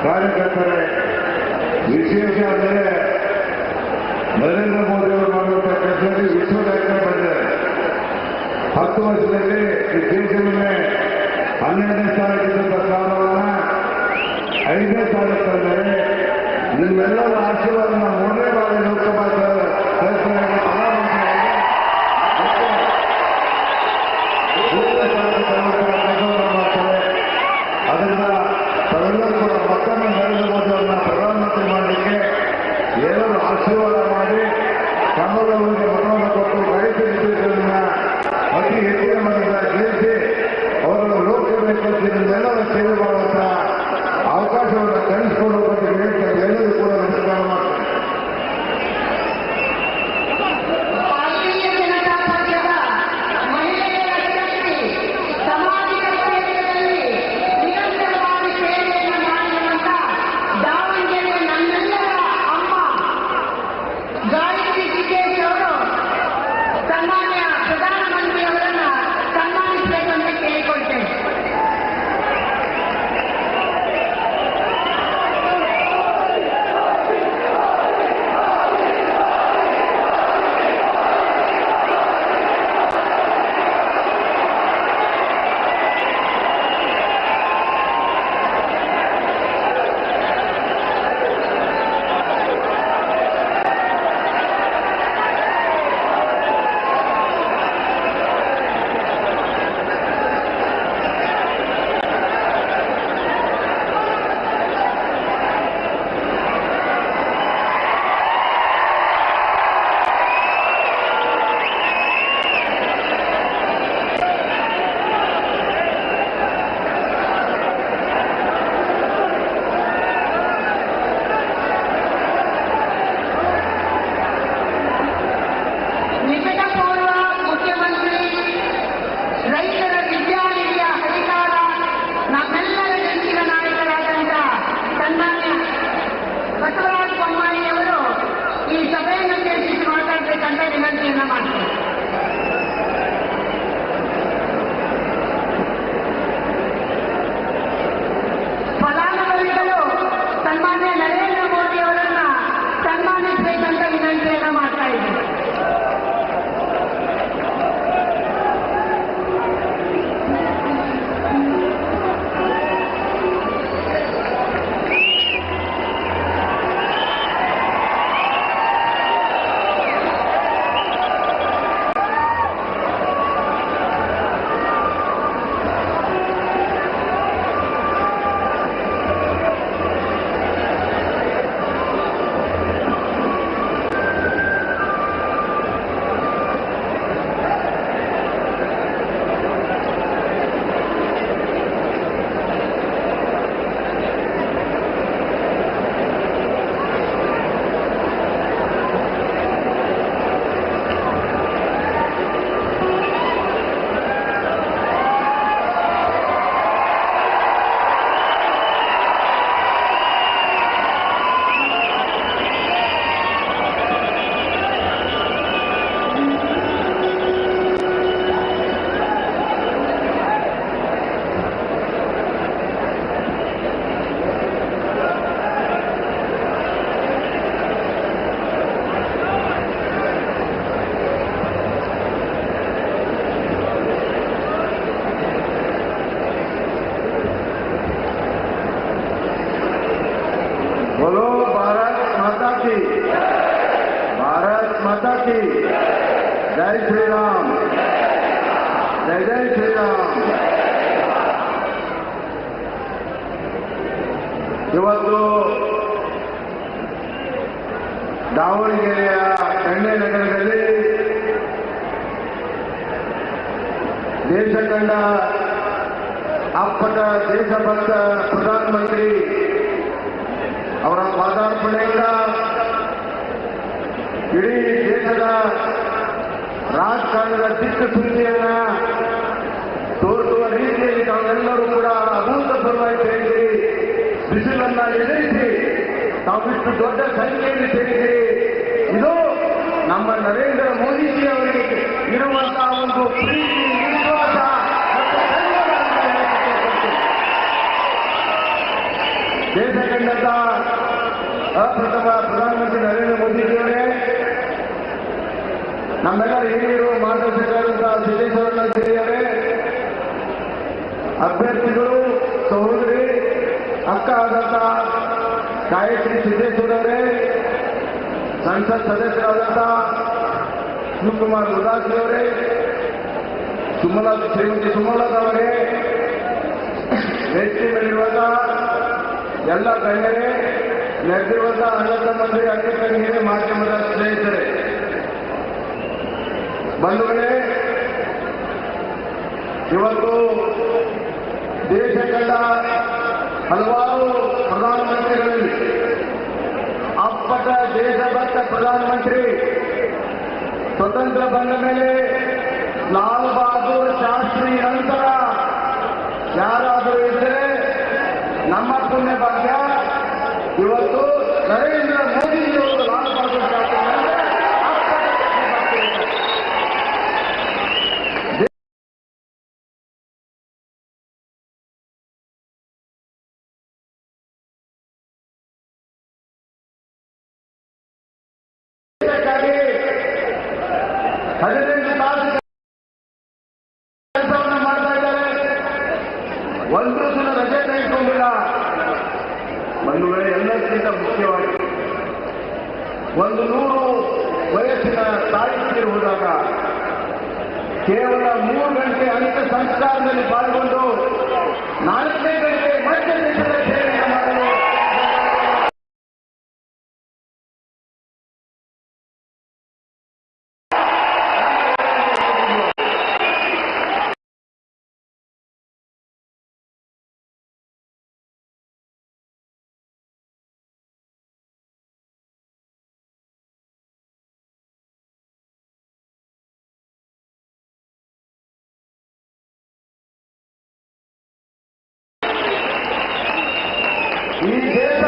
ಕಾರ್ಯಕರ್ತರೇ, ವಿಶೇಷ ಅಂದರೆ ನರೇಂದ್ರ ಮೋದಿ ಅವರು ಮಾಡುವಂತಹ ಕೆಲಸದಲ್ಲಿ ವಿಶ್ವ ನಾಯಕರೇ ಬಂದಿದ್ದಾರೆ. 10 ವರ್ಷದಲ್ಲಿ ಈ ದೇಶವನ್ನೇ 12ನೇ ಸ್ಥಾನಕ್ಕಿದ್ದಂಥ ಸ್ಥಾನವನ್ನು 5ನೇ ಸ್ಥಾನಕ್ಕೆ ತಂದರೆ ನಿಮ್ಮೆಲ್ಲರ ಆಶೀರ್ವಾದ 3ನೇ ಬಾರಿ ಲೋಕಸಭಾ ಸದಸ್ಯರಾಗಿ ಮಾಡ್ತಾರೆ. ಅದರಿಂದ ತಾವೆಲ್ಲರೂ ಕೂಡ ಮತ್ತೊಮ್ಮೆ ನರೇಂದ್ರ ಮೋದಿ ಅವರನ್ನ ಪ್ರಧಾನಮಂತ್ರಿ ಮಾಡಲಿಕ್ಕೆ ಎಲ್ಲರೂ ಆಶೀರ್ವಾದ ಮಾಡಿ ಕಮಲವರಿಗೆ ಮತವನ್ನು ಕೊಟ್ಟು ರೈತರನ್ನ ಅತಿ ಹೆಚ್ಚಿನ ಮಟ್ಟದ ಗೆಲ್ಲಿಸಿ ಅವರನ್ನು ಲೋಕಸಭೆ ನಿಮ್ಮೆಲ್ಲರ ಸೇವೆ ಮಾಡುವಂತ ಅವಕಾಶವನ್ನು ಕಳಿಸಿಕೊಂಡು ಹೋಗೋದಕ್ಕೆ ಎಲ್ಲರೂ ಕೂಡ ನಮಸ್ಕಾರ ಮಾಡ್ತಾರೆ. बोलो भारत माता की, भारत माता की जय श्री राम। ಜೈ ಜೈ ಶ್ರೀರಾಮ್. ಇವತ್ತು ದಾವಣಗೆರೆಯ ಎಣ್ಣೆ ನಗರದಲ್ಲಿ ದೇಶ ಕಂಡ ಅಪ್ಪಟ ದೇಶಭಕ್ತ ಪ್ರಧಾನಮಂತ್ರಿ ಅವರ ಪಾದಾರ್ಪಣೆಯಿಂದ ಇಡೀ ದೇಶದ ರಾಜಕಾರಣದ ದಿಕ್ಕಸೂಚಿಯನ್ನ ತೋರಿಸುವ ರೀತಿಯಲ್ಲಿ ತಾವೆಲ್ಲರೂ ಕೂಡ ಅಭೂತಪೂರ್ವವಾಗಿ ಸೇರಿದಿರಿ. ಬಿಸಿಲನ್ನ ಎದುರಿಸಿ ತಾವಿಷ್ಟು ದೊಡ್ಡ ಸಂಖ್ಯೆಯಲ್ಲಿ ಸೇರಿದಿರಿ. ಇದು ನಮ್ಮ ನರೇಂದ್ರ ಮೋದಿಜಿ ಅವರಿಗೆ ಇರುವಂತಹ ಒಂದು ಪ್ರೀತಿ, ವಿಶ್ವಾಸ ದೇಶ ಕಂಡಂತ ಅಪ್ರಥಮ ಪ್ರಧಾನಮಂತ್ರಿ ನರೇಂದ್ರ ಮೋದಿಜಿಯವರೇ, ನಮ್ಮೆಲ್ಲರ ಹಿರಿಯರು ಮಾರ್ಗದರ್ಶಕರಾದಂತಹ ಸಿದ್ದೇಶ್ವರಣ್ಣ ಹಿರಿಯರೇ, ಅಭ್ಯರ್ಥಿಗಳು, ಸಹೋದರಿ, ಅಕ್ಕ ಆದಂತಹ ಗಾಯತ್ರಿ ಸಿದ್ದೇಶ್ವರವರೇ, ಸಂಸತ್ ಸದಸ್ಯರಾದಂತಹ ಶಿವಕುಮಾರ್ ಉದಾಸಿಯವರೇ, ಶ್ರೀಮತಿ ಸುಮಲತಾವರೇ, ವೇದಿಕೆ ಮೇಲಿರುವಂತಹ ಎಲ್ಲ ಗಣ್ಯರೇ, ನೆರೆದಿರುವಂತಹ ಅಣ್ಣತ ಮಂತ್ರಿ ಅಧ್ಯಕ್ಷರಿಗೆ, ಮಾಧ್ಯಮದ ಸ್ನೇಹಿತರೆ, ಬಂಧುಗಳೇ, ಇವತ್ತು ದೇಶ ಕಂಡ ಹಲವಾರು ಪ್ರಧಾನಮಂತ್ರಿಗಳಲ್ಲಿ ಅಪ್ಪಟ ದೇಶಭಕ್ತ ಪ್ರಧಾನಮಂತ್ರಿ ಸ್ವತಂತ್ರ ಬಂದ ಮೇಲೆ ಲಾಲ್ ಬಹದ್ದೂರ್ ಶಾಸ್ತ್ರಿ ನಂತರ ಯಾರಾದರೂ ಇದ್ದರೆ ನಮ್ಮ ಪುಣ್ಯ ಭಾಗ್ಯ. ಇವತ್ತು ನರೇಂದ್ರ ಮೋದಿಜಿಯವರು ಲಾಲ್ ಬಹದ್ದೂರ್ ಶಾಸ್ತ್ರಿ ಹದಿನೈದು ತಾಸು ಕೆಲಸವನ್ನು ಮಾಡ್ತಾ ಇದ್ದಾರೆ. ಒಂದು ದಿನ ರಜೆ ತೆಗೆದುಕೊಂಡಿಲ್ಲ. ಒಂದು ವೇಳೆ ಎಲ್ಲಕ್ಕಿಂತ ಮುಖ್ಯವಾಗಿ 100 ವಯಸ್ಸಿನ ತಾಯಿ ತೀರಿ ಹೋದಾಗ ಕೇವಲ 3 ಗಂಟೆ ಅಂತ್ಯ ಸಂಸ್ಕಾರದಲ್ಲಿ ಪಾಲ್ಗೊಂಡು 4ನೇ ಗಂಟೆ ಮತ್ತೆ ದೇಶದ ಸೇವೆಯನ್ನು ಮಾಡಲು ಈ ದೇಶ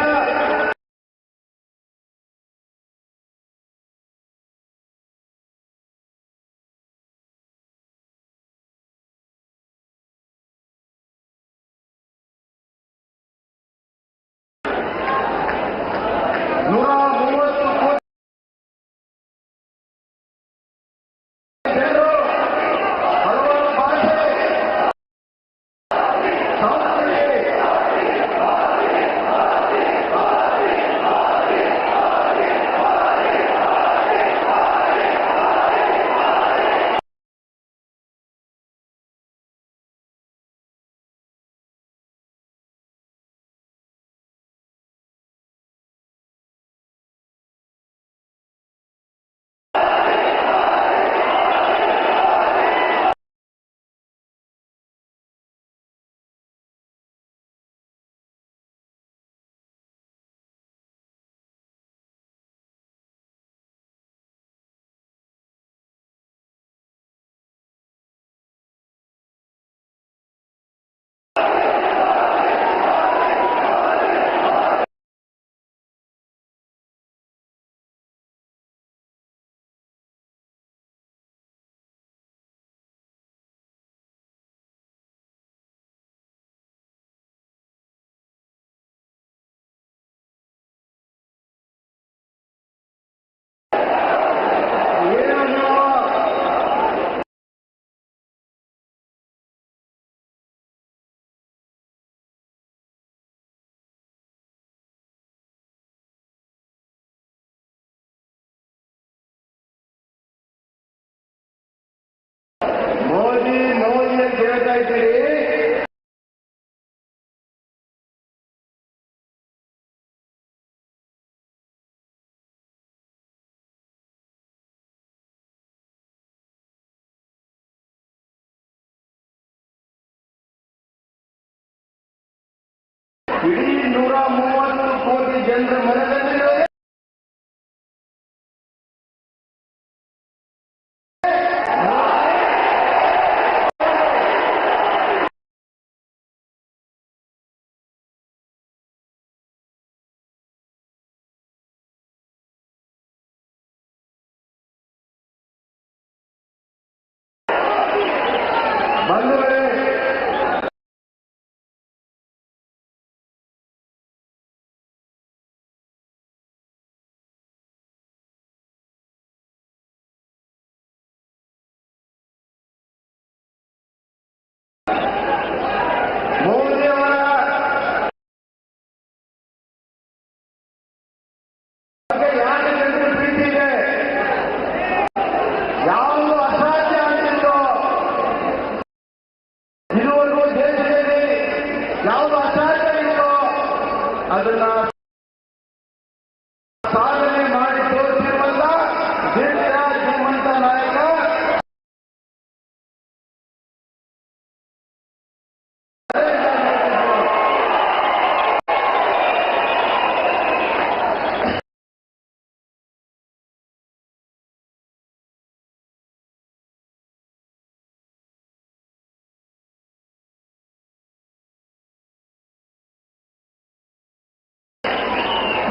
ಹೇಳ್ತಾ ಇದ್ದೀರಿ. ಇಡೀ 130 ಕೋಟಿ ಜನರ ಮನದಲ್ಲಿ ಬಂಧುಗಳೇ, ಮೋದಿಯವರ ಬಗ್ಗೆ ಯಾಕೆ ಜನರಿಗೆ ಪ್ರೀತಿ ಇದೆ? ಯಾವುದು ಅಸಾಧ್ಯ ಅಂತಿತ್ತು ಇದುವರೆಗೂ ದೇಶದಲ್ಲಿ, ಯಾವುದು ಅಸಾಧ್ಯ ಇತ್ತು ಅದನ್ನ ಸಾಧನೆ ಮಾಡಿ ತೋರಿಸಿರುವಂತ ಶ್ರೀಮಂತ ನಾಯಕ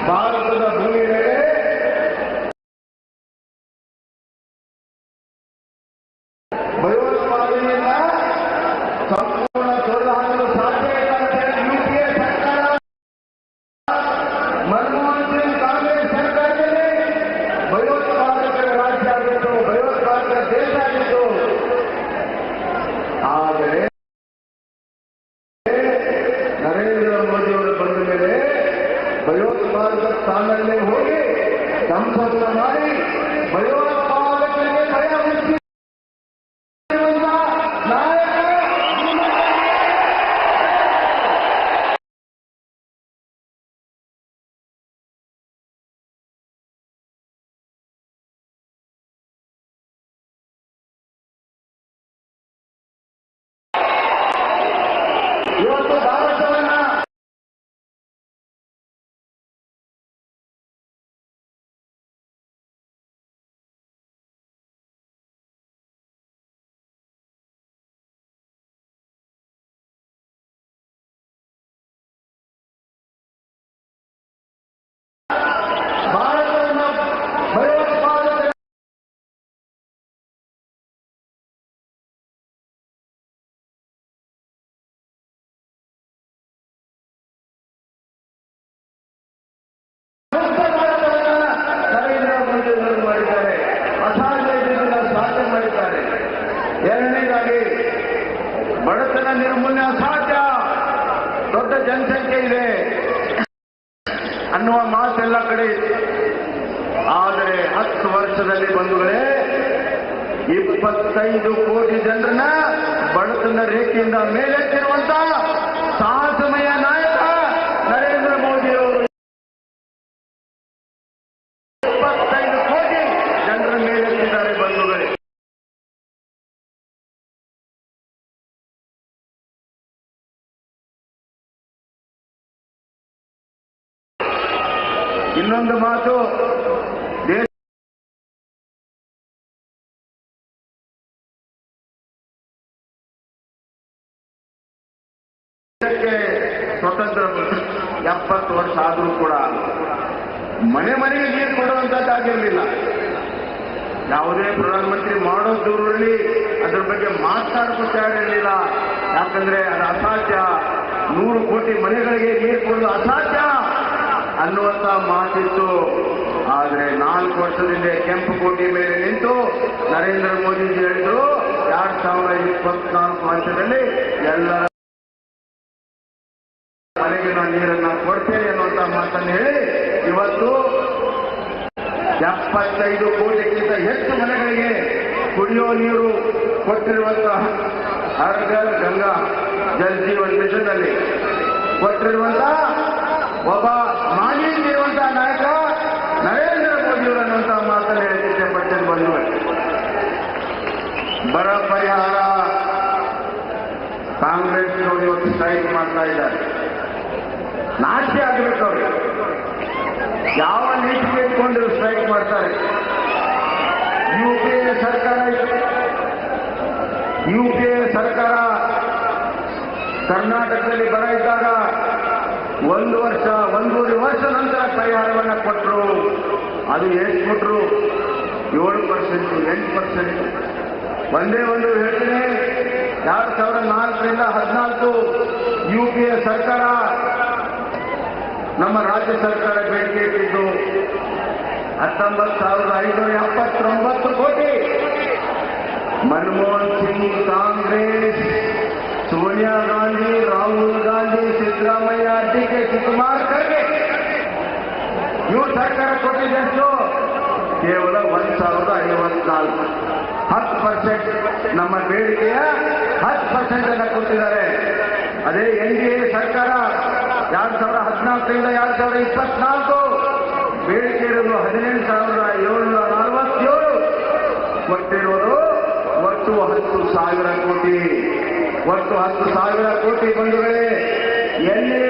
ಭಾರತದ ಭೂಮಿ ಮೇಲೆ ಭಯೋತ್ಪಾದನೆಯನ್ನ ಸಂಪೂರ್ಣ ತೊಡೆದುಹಾಕಲು ಸಾಧ್ಯ ಇಲ್ಲ ಅಂತ ಹೇಳಿ ಯುಪಿಎ ಸರ್ಕಾರ, ಮನಮೋಹನ್ ಸಿಂಗ್ ಕಾಂಗ್ರೆಸ್ ಸರ್ಕಾರದಲ್ಲಿ ಭಯೋತ್ಪಾದಕರ ರಾಜ್ಯ ಆಗಿತ್ತು, ಭಯೋತ್ಪಾದಕರ ದೇಶ ಆಗಿತ್ತು. ಆದರೆ ನರೇಂದ್ರ ಮೋದಿಯವರು ಬಂದ ಮೇಲೆ ಭಯೋತ್ಪಾದಕ ಸ್ಥಾನದಲ್ಲೇ ಹೋಗಿ ಸಂಸದನ ಮಾಡಿ ಭಯೋತ್ಪಾದಕರಿಗೆ ಭಯ ಹುಟ್ಟಿಸಿರುವಂತ ನಾಯಕ ಇವತ್ತು ಭಾರತವನ್ನ ಭಯೋತ್ಪಾದಕ ನರೇಂದ್ರ ಮೋದಿ ಅವರು ಮಾಡಿದ್ದಾರೆ, ಅಸಾಧ್ಯ ಸಾಧ್ಯ ಮಾಡಿದ್ದಾರೆ. ಎರಡನೇದಾಗಿ ಬಡತನ ನಿರ್ಮೂಲನೆ ಅಸಾಧ್ಯ, ದೊಡ್ಡ ಜನಸಂಖ್ಯೆ ಇದೆ ಅನ್ನುವ ಮಾತೆಲ್ಲ ಕಡೆ. ಆದರೆ 10 ವರ್ಷದಲ್ಲಿ ಬಂಧುಗಳೇ 25 ಕೋಟಿ ಜನರನ್ನ ಬಡತನ ರೇಖೆಯಿಂದ ಮೇಲೆತ್ತಿರುವಂತ ಸಾಹಸಮಯ ನಾಯಕ ನರೇಂದ್ರ ಮೋದಿ ಅವರು 25 ಕೋಟಿ ಜನರ ಮೇಲೆತ್ತಿದ್ದಾರೆ ಬಂಧುಗಳೇ. ಇನ್ನೊಂದು ಮಾತು, ದೇಶಕ್ಕೆ ಸ್ವತಂತ್ರ 70 ವರ್ಷ ಆದರೂ ಕೂಡ ಮನೆ ಮನೆಗೆ ನೀರು ಕೊಡುವಂತದ್ದಾಗಿರಲಿಲ್ಲ. ಯಾವುದೇ ಪ್ರಧಾನಮಂತ್ರಿ ಮಾಡೋ ದೂರಲ್ಲಿ ಅದರ ಬಗ್ಗೆ ಮಾತಾಡ್ಕೊಳ್ತಾರಿರಲಿಲ್ಲ. ಯಾಕಂದ್ರೆ ಅದು ಅಸಾಧ್ಯ, 100 ಕೋಟಿ ಮನೆಗಳಿಗೆ ನೀರು ಕೊಡೋದು ಅಸಾಧ್ಯ ಅನ್ನುವಂತ ಮಾತಿತ್ತು. ಆದರೆ 4 ವರ್ಷದಿಂದ ಕೆಂಪು ಕೋಟೆ ಮೇಲೆ ನಿಂತು ನರೇಂದ್ರ ಮೋದಿಜಿ ಹೇಳಿದ್ರು 2024 ವರ್ಷದಲ್ಲಿ ಎಲ್ಲರ ಮನೆಗೆ ನಾನು ನೀರನ್ನ ಕೊಡ್ತೇನೆ ಅನ್ನುವಂತ ಮಾತನ್ನು ಹೇಳಿ ಇವತ್ತು 75 ಕೋಟಿಗಿಂತ ಹೆಚ್ಚು ಮನೆಗಳಿಗೆ ಕುಡಿಯೋ ನೀರು ಕೊಟ್ಟಿರುವಂತಹ ಹರ್ ಘರ್ ಗಂಗಾ ಜಲ್ ಜೀವನ್ ಮಿಷನ್ನಲ್ಲಿ ಕೊಟ್ಟಿರುವಂತ ಒಬ್ಬ ಮಾಜಿ ಇರುವಂತಹ ನಾಯಕ ನರೇಂದ್ರ ಮೋದಿಯವರನ್ನುವಂತಹ ಮಾತನ್ನು ಹೇಳಿದ್ದೆ ಪಟ್ಟಣ ಬಂದು ಬರ ಪರಿಹಾರ ಕಾಂಗ್ರೆಸ್ನವರು ಇವತ್ತು ಸ್ಟ್ರೈಕ್ ಮಾಡ್ತಾ ಇದ್ದಾರೆ. ನಾಟ್ಯ ಆಗಬೇಕು ಅವರು. ಯಾವ ನೀತಿಗೆ ಇಟ್ಕೊಂಡು ಸ್ಟ್ರೈಕ್ ಮಾಡ್ತಾರೆ? ಯುಪಿಎ ಸರ್ಕಾರ ಕರ್ನಾಟಕದಲ್ಲಿ ಬರ ಇದ್ದಾಗ 1 ವರ್ಷ ನಂತರ ಪರಿಹಾರವನ್ನು ಕೊಟ್ಟರು. ಅದು ಎಷ್ಟು ಕೊಟ್ಟರು? 7%, 8%. ಒಂದೇ ಒಂದು ಹೇಳ್ತೀನಿ, 2004ರಿಂದ 14 ಯುಪಿಎ ಸರ್ಕಾರ ನಮ್ಮ ರಾಜ್ಯ ಸರ್ಕಾರ ಬೇಡಿಕೆ ಇಟ್ಟಿದ್ದು 19,579 ಕೋಟಿ. ಮನಮೋಹನ್ ಸಿಂಗ್, ಕಾಂಗ್ರೆಸ್, ಸೋನಿಯಾ ಗಾಂಧಿ, ರಾಹುಲ್ ಗಾಂಧಿ, ಸಿದ್ದರಾಮಯ್ಯ, ಡಿ.ಕೆ. ಶಿವಕುಮಾರ್ ಖರ್ಗೆ ಇವರು ಸರ್ಕಾರ ಕೊಟ್ಟಿದ್ದೆಷ್ಟು? ಕೇವಲ 1,054. 10% ನಮ್ಮ ಬೇಡಿಕೆಯ 10% ಅನ್ನು ಕೊಟ್ಟಿದ್ದಾರೆ. ಅದೇ ಎನ್ಡಿಎ ಸರ್ಕಾರ 2014ರಿಂದ 2024 ಬೇಡಿಕೆ ಇರೋದು 18,747 ಕೊಟ್ಟಿರೋದು ಒಟ್ಟು 10,000 ಕೋಟಿ. ಒಟ್ಟು 10,000 ಕೋಟಿ ಬಂಧುಗಳೇ. ಎಲ್ಲಿ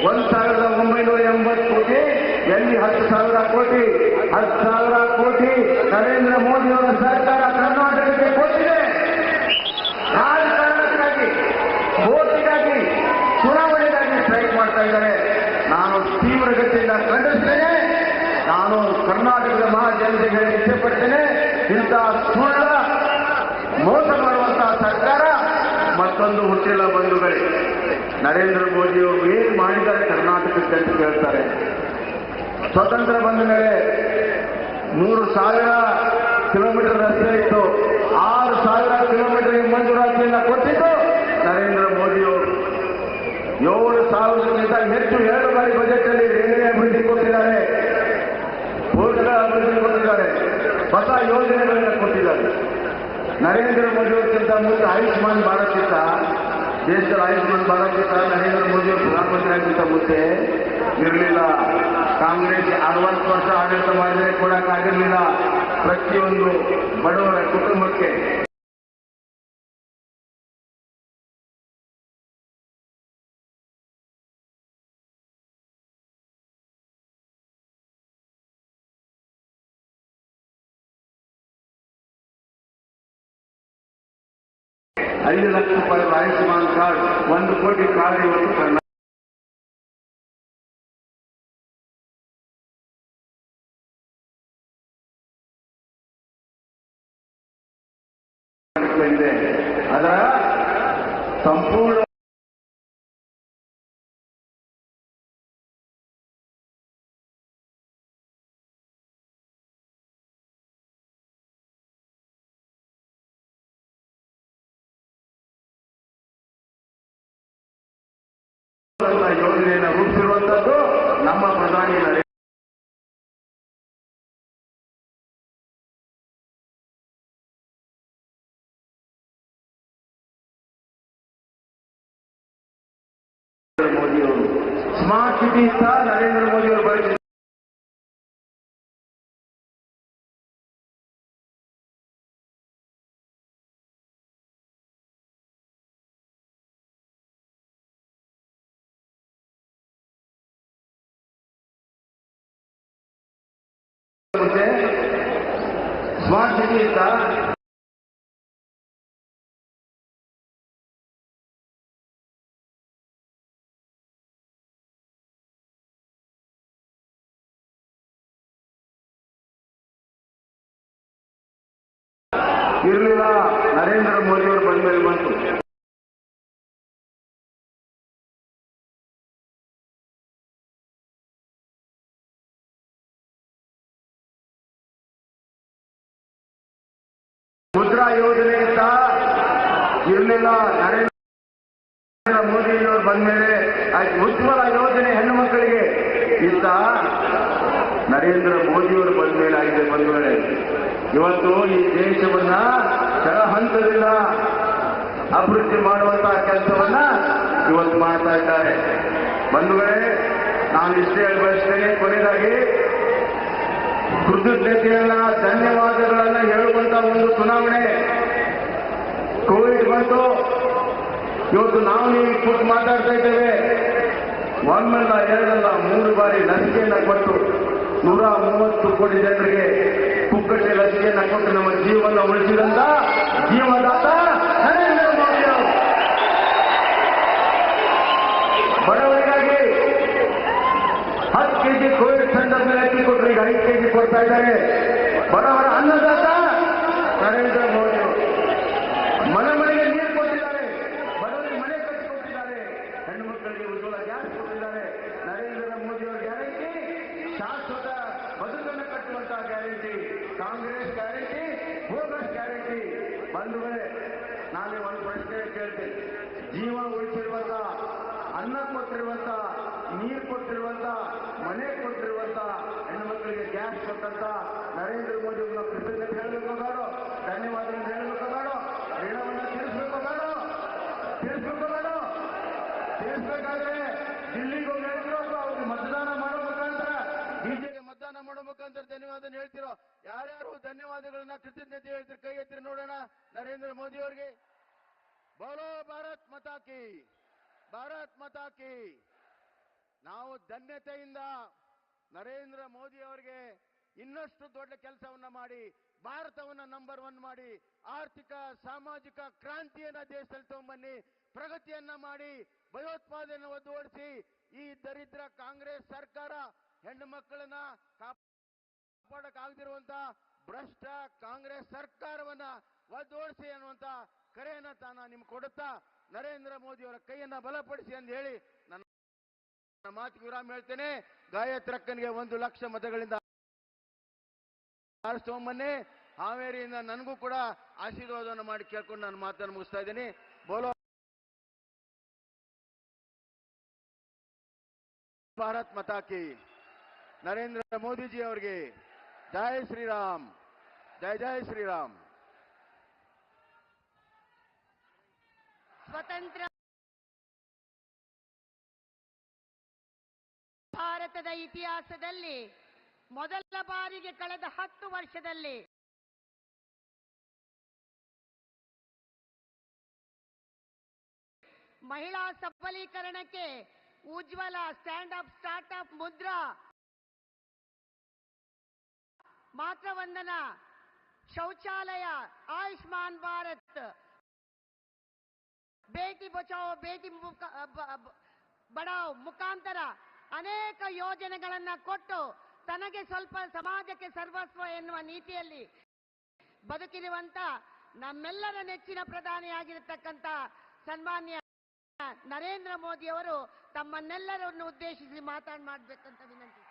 1,980 ಕೋಟಿ, ಎಲ್ಲಿ 10,000 ಕೋಟಿ? 10,000 ಕೋಟಿ ನರೇಂದ್ರ ಮೋದಿಯವರ ಸರ್ಕಾರ ಕರ್ನಾಟಕಕ್ಕೆ ಕೊಟ್ಟಿದೆ. ರಾಜಕಾರಣಕ್ಕಾಗಿ, ವೋಟಿಗಾಗಿ, ಚುನಾವಣೆಗಾಗಿ ಸ್ಟ್ರೈಕ್ ಮಾಡ್ತಾ ಇದ್ದಾರೆ. ನಾನು ತೀವ್ರಗತಿಯಿಂದ ಖಂಡಿಸ್ತೇನೆ. ನಾನು ಕರ್ನಾಟಕದ ಮಹಾಜನತೆಗೆ ಹೇಳಿ ಇಷ್ಟಪಡ್ತೇನೆ, ಇಂತಹ ಸುಳ್ಳ ಮೋಸ ಮಾಡುವಂತಹ ಸರ್ಕಾರ ಮತ್ತೊಂದು ಹುಟ್ಟಿಲ್ಲ ಬಂಧುಗಳೇ. ನರೇಂದ್ರ ಮೋದಿಯವರು ಏನು ಮಾಡಿದ್ದಾರೆ ಕರ್ನಾಟಕಕ್ಕೆ ಅಂತ ಕೇಳ್ತಾರೆ. ಸ್ವತಂತ್ರ ಬಂದ ಮೇಲೆ 3,000 ಕಿಲೋಮೀಟರ್ ರಸ್ತೆ ಇತ್ತು. 6,000 ಕಿಲೋಮೀಟರ್ ಮಂಜೂರಾತಿಯನ್ನು ಕೊಟ್ಟಿದ್ದು ನರೇಂದ್ರ ಮೋದಿಯವರು. 7,000ಕ್ಕಿಂತ ಹೆಚ್ಚು 2 ಬಾರಿ ಬಜೆಟ್ ಅಲ್ಲಿ ರೈಲ್ವೆ ಅಭಿವೃದ್ಧಿ ಕೊಟ್ಟಿದ್ದಾರೆ, ರೋಡ್ಗಳ ಅಭಿವೃದ್ಧಿ ಕೊಟ್ಟಿದ್ದಾರೆ, ಹೊಸ ಯೋಜನೆಗಳನ್ನು ಕೊಟ್ಟಿದ್ದಾರೆ. ನರೇಂದ್ರ ಮೋದಿಯವರಿಗಿಂತ ಮುಂಚೆ ಆಯುಷ್ಮಾನ್ ಭಾರತ್ ಇತ್ತ, ದೇಶದಲ್ಲಿ ಆಯುಷ್ಮಾನ್ ಭಾರತ್ ಇತ್ತ. ನರೇಂದ್ರ ಮೋದಿಯವರು ಪ್ರಧಾನಮಂತ್ರಿ ಆಗಿದ್ದ ಮುಂಚೆ ಇರಲಿಲ್ಲ. ಕಾಂಗ್ರೆಸ್ 60 ವರ್ಷ ಆಡಳಿತ ಮಾಡಿದರೆ ಕೊಡಕ್ಕಾಗಿರಲಿಲ್ಲ ಪ್ರತಿಯೊಂದು ಬಡವರ ಕುಟುಂಬಕ್ಕೆ. ₹5 ಲಕ್ಷ ಆಯುಷ್ಮಾನ್ ಕಾರ್ಡ್, 1 ಕೋಟಿ ಕಾರ್ಡ್ ಇವತ್ತು ಇದೆ. ಅದರ ಸಂಪೂರ್ಣ ಯೋಜನೆಯನ್ನು ರೂಪಿಸಿರುವಂತದ್ದು ನಮ್ಮ ಪ್ರಧಾನಿ ನರೇಂದ್ರ ಮೋದಿಯವರು. ಸ್ಮಾರ್ಟ್ ಸಿಟಿ ಸಹ ನರೇಂದ್ರ ಮೋದಿಯವರು ಬರೆದಿದ್ದಾರೆ. ಸ್ಮಾರ್ಟ್ ಸಿಟಿ ಇತ್ತ ಇರಲಿಲ್ಲ. ನರೇಂದ್ರ ಮೋದಿಯವರು ಬಂದ ಮೇಲೆ ಬಂತು. ಮುದ್ರಾ ಯೋಜನೆ ಇತ್ತ, ಇರಲಿಲ್ಲ. ನರೇಂದ್ರ ಮೋದಿಯವರು ಬಂದ ಮೇಲೆ ಉಜ್ವಲ ಯೋಜನೆ ಹೆಣ್ಣು ಮಕ್ಕಳಿಗೆ ಇತ್ತ, ನರೇಂದ್ರ ಮೋದಿಯವರು ಬಂದ ಮೇಲೆ ಆಗಿದೆ ಬಂಧುಗಳೇ. ಇವತ್ತು ಈ ದೇಶವನ್ನ ಕೆಳ ಹಂತದಿಂದ ಅಭಿವೃದ್ಧಿ ಮಾಡುವಂತಹ ಕೆಲಸವನ್ನ ಇವತ್ತು ಮಾಡ್ತಾ ಇದ್ದಾರೆ. ಬಂಧುಗಳೇ, ನಾನು ಇಷ್ಟೇ ಹೇಳಿ ಬಯಸ್ತೇನೆ. ಕೊನೆಯದಾಗಿ ಕೃತಜ್ಞತೆಯನ್ನ, ಧನ್ಯವಾದಗಳನ್ನ ಹೇಳುವಂತ ಒಂದು ಚುನಾವಣೆ. ಕೋವಿಡ್ ಬಂತು, ಇವತ್ತು ನಾವು ನೀವು ಕೂತು ಮಾತಾಡ್ತಾ ಇದ್ದೇವೆ. ಒಂದಲ್ಲ, ಎರಡಲ್ಲ, 3 ಬಾರಿ ಲಸಿಕೆಯನ್ನು ಕೊಟ್ಟು 130 ಕೋಟಿ ಜನರಿಗೆ ಪುಕ್ಕಟ್ಟೆ ಲಸಿಕೆಯನ್ನು ಕೊಟ್ಟು ನಮ್ಮ ಜೀವನ ಉಳಿಸಿದಂತ ಜೀವದಾತ ನರೇಂದ್ರ ಮೋದಿ ಅವರು. ಬಡವರಿಗಾಗಿ 10 ಕೆಜಿ ಕೋವಿಡ್ ಸಂದರ್ಭದಲ್ಲಿ ಅಕ್ಕಿ ಕೊಟ್ಟರು, ಈಗ 5 ಕೆಜಿ ಕೊಡ್ತಾ ಇದ್ದಾರೆ. ಬಡವರ ಅನ್ನದಾತ ನರೇಂದ್ರ ಮೋದಿ ಅವರು. ಮನೆ ಮನೆಗೆ ನೀರು ಕೊಟ್ಟಿದ್ದಾರೆ, ಬಡವರಿಗೆ ಮನೆ ಕಟ್ಟಿಕೊಟ್ಟಿದ್ದಾರೆ, ಹೆಣ್ಣು ಮಕ್ಕಳಿಗೆ ಉಜ್ವಲ ಗ್ಯಾಸ್ ಕೊಟ್ಟಿದ್ದಾರೆ. ನರೇಂದ್ರ ಮೋದಿ ಅವರ ಗ್ಯಾರಂಟಿ ಶಾಶ್ವತ ಬದುಕನ್ನು ಕಟ್ಟುವಂತಹ guarantee. Congress guarantee bogus guarantee. ಬಂಧುಗಳೇ, ನಾನು ಒಂದು ಪ್ರಶ್ನೆ ಕೇಳ್ತೇನೆ. ಜೀವ ಉಳಿಸಿರುವಂತ, ಅನ್ನ ಕೊಟ್ಟಿರುವಂತ, ನೀರು ಕೊಟ್ಟಿರುವಂತ, ಮನೆ ಕೊಟ್ಟಿರುವಂತ, ಹೆಣ್ಣು ಮಕ್ಕಳಿಗೆ ಗ್ಯಾಸ್ ಕೊಟ್ಟಂತ ನರೇಂದ್ರ ಮೋದಿ ಅವ್ರನ್ನ ಕೃತಜ್ಞತೆ ಹೇಳಬೇಕು ಬೇಡೋ, ಧನ್ಯವಾದಗಳನ್ನು ಹೇಳಬೇಕು ಬೇಡೋ, ಋಣವನ್ನು ತೀರಿಸಬೇಕು ಬೇಡೋ, ತೀರಿಸಬೇಕಾದ್ರೆ ದಿಲ್ಲಿಗೆ ಹೋಗಿ ಹೇಳ್ತಿರೋ ಅಥವಾ ಅವ್ರಿಗೆ ಮತದಾನ ಮಾಡೋ ಮುಖಾಂತರ, ಬಿಜೆಪಿ ಮತದಾನ ಮಾಡೋ ಮುಖಾಂತರ ಧನ್ಯವಾದ ಹೇಳ್ತಿರೋ? ಯಾರ್ಯಾರು ಧನ್ಯವಾದಗಳನ್ನ ಕೃತಜ್ಞತೆ ಹೇಳ್ತಿರೋ ಕೈ ಎತ್ತಿರಿ ನೋಡೋಣ ನರೇಂದ್ರ ಮೋದಿ ಅವರಿಗೆ. ಬೋಲೋ ಭಾರತ್ ಮಾತಾ ಕಿ, ಭಾರತ್ ಮಾತಾ ಕಿ. ನಾವು ಧನ್ಯತೆಯಿಂದ ನರೇಂದ್ರ ಮೋದಿ ಅವರಿಗೆ ಇನ್ನಷ್ಟು ದೊಡ್ಡ ಕೆಲಸವನ್ನ ಮಾಡಿ, ಭಾರತವನ್ನ ನಂಬರ್ 1 ಮಾಡಿ, ಆರ್ಥಿಕ ಸಾಮಾಜಿಕ ಕ್ರಾಂತಿಯನ್ನ ದೇಶದಲ್ಲಿ ತಗೊಂಬನ್ನಿ, ಪ್ರಗತಿಯನ್ನ ಮಾಡಿ, ಭಯೋತ್ಪಾದನೆಯನ್ನು ಒದ್ದೋಡಿಸಿ, ಈ ದರಿದ್ರ ಕಾಂಗ್ರೆಸ್ ಸರ್ಕಾರ ಹೆಣ್ಣು ಮಕ್ಕಳನ್ನ ಕಾಪಾಡಕ್ಕಾಗದಿರುವಂತ ಭ್ರಷ್ಟ ಕಾಂಗ್ರೆಸ್ ಸರ್ಕಾರವನ್ನ ಒದ್ದೋಡಿಸಿ ಅನ್ನುವಂತ ಕರೆಯನ್ನ ತಾನ ನಿಮ್ಗೆ ಕೊಡುತ್ತಾ ನರೇಂದ್ರ ಮೋದಿ ಅವರ ಕೈಯನ್ನ ಬಲಪಡಿಸಿ ಅಂತ ಹೇಳಿ ನನ್ನ ಮಾತಿಗೆ ವಿರಾಮ ಹೇಳ್ತೇನೆ. ಗಾಯತ್ರಕ್ಕನಿಗೆ 1 ಲಕ್ಷ ಮತಗಳಿಂದ ಆರಿಸ್ಕೊಂಬನ್ನಿ. ಹಾವೇರಿಯಿಂದ ನನಗೂ ಕೂಡ ಆಶೀರ್ವಾದವನ್ನು ಮಾಡಿ ಕೇಳ್ಕೊಂಡು ನಾನು ಮಾತನ್ನು ಮುಗಿಸ್ತಾ ಇದ್ದೀನಿ. ಬೋಲೋ ಭಾರತ್ ಮಾತಾ ಕಿ. ನರೇಂದ್ರ ಮೋದಿಜಿ ಅವರಿಗೆ ಜೈ ಶ್ರೀರಾಮ್, ಜೈ ಜೈ ಶ್ರೀರಾಮ್. ಸ್ವತಂತ್ರ ಭಾರತದ ಇತಿಹಾಸದಲ್ಲಿ ಮೊದಲ ಬಾರಿಗೆ ಕಳೆದ 10 ವರ್ಷದಲ್ಲಿ ಮಹಿಳಾ ಸಬಲೀಕರಣಕ್ಕೆ Ujjwala, stand up start up Mudra, Matruvandana, ಶೌಚಾಲಯ, ಆಯುಷ್ಮಾನ್ ಭಾರತ್, ಬೇಟಿ ಬಚಾವೋ ಬೇಟಿ ಬಡಾವ್ ಮುಖಾಂತರ ಅನೇಕ ಯೋಜನೆಗಳನ್ನ ಕೊಟ್ಟು ತನಗೆ ಸ್ವಲ್ಪ ಸಮಾಜಕ್ಕೆ ಸರ್ವಸ್ವ ಎನ್ನುವ ನೀತಿಯಲ್ಲಿ ಬದುಕಿರುವಂತ ನಮ್ಮೆಲ್ಲರ ನೆಚ್ಚಿನ ಪ್ರಧಾನಿಯಾಗಿರತಕ್ಕಂತ ಸನ್ಮಾನ್ಯ ನರೇಂದ್ರ ಮೋದಿ ಅವರು ತಮ್ಮನ್ನೆಲ್ಲರನ್ನು ಉದ್ದೇಶಿಸಿ ಮಾತನಾಡಬೇಕಂತ ವಿನಂತಿ.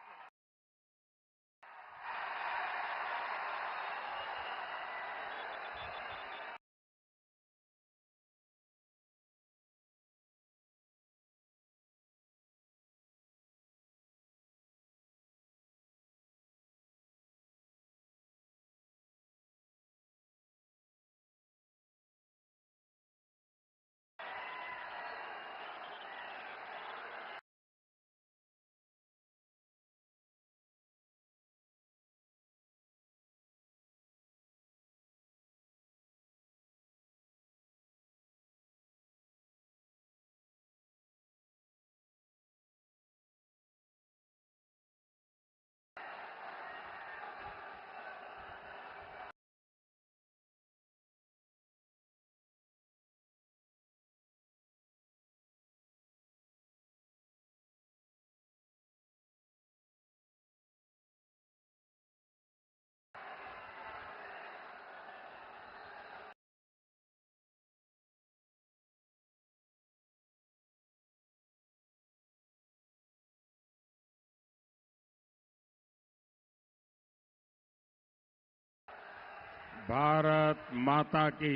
भारत माता की।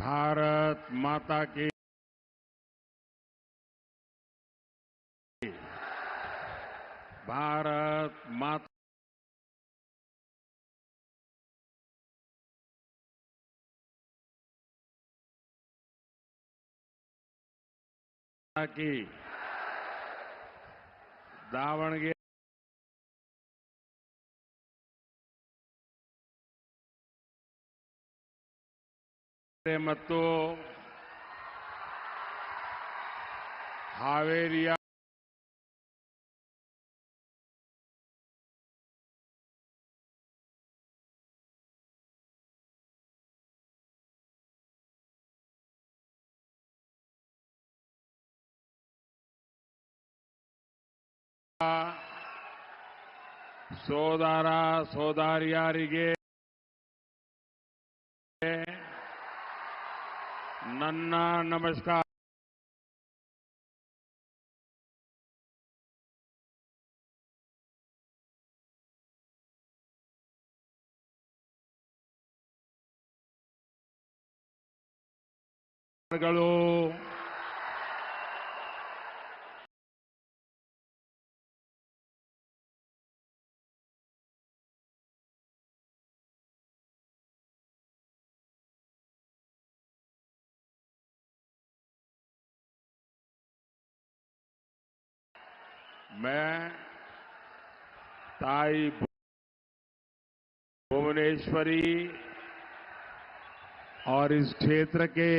भारत माता की। भारत माता की दावणगे ಮತ್ತು ಹಾವೇರಿಯ ಸೋದರ ಸೋದರಿಯರಿಗೆ ನನ್ನ ನಮಸ್ಕಾರಗಳು. मैं ताई भुवनेश्वरी और इस क्षेत्र के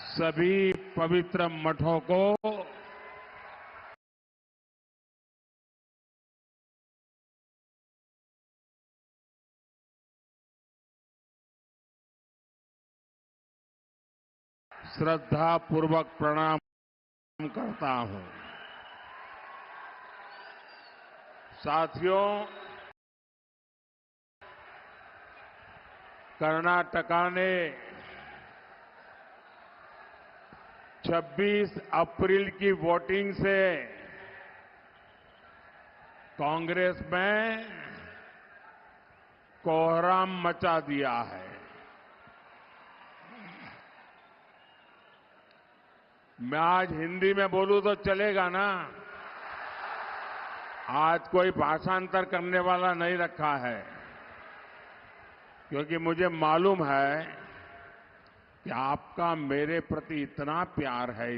सभी पवित्र मठों को श्रद्धा पूर्वक प्रणाम करता हूं। साथियों, कर्नाटका ने 26 अप्रैल की वोटिंग से कांग्रेस में कोहराम मचा दिया है। मैं आज हिंदी में बोलूं तो चलेगा ना? आज कोई भाषांतर करने वाला नहीं रखा है, क्योंकि मुझे मालूम है कि आपका मेरे प्रति इतना प्यार है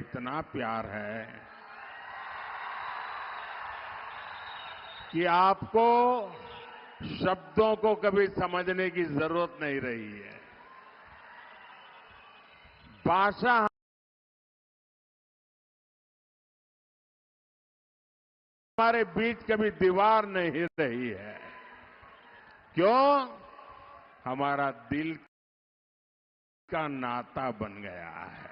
कि आपको शब्दों को कभी समझने की जरूरत नहीं रही है। भाषा हमारे बीच कभी दीवार नहीं रही है। क्यों? हमारा दिल का नाता बन गया है।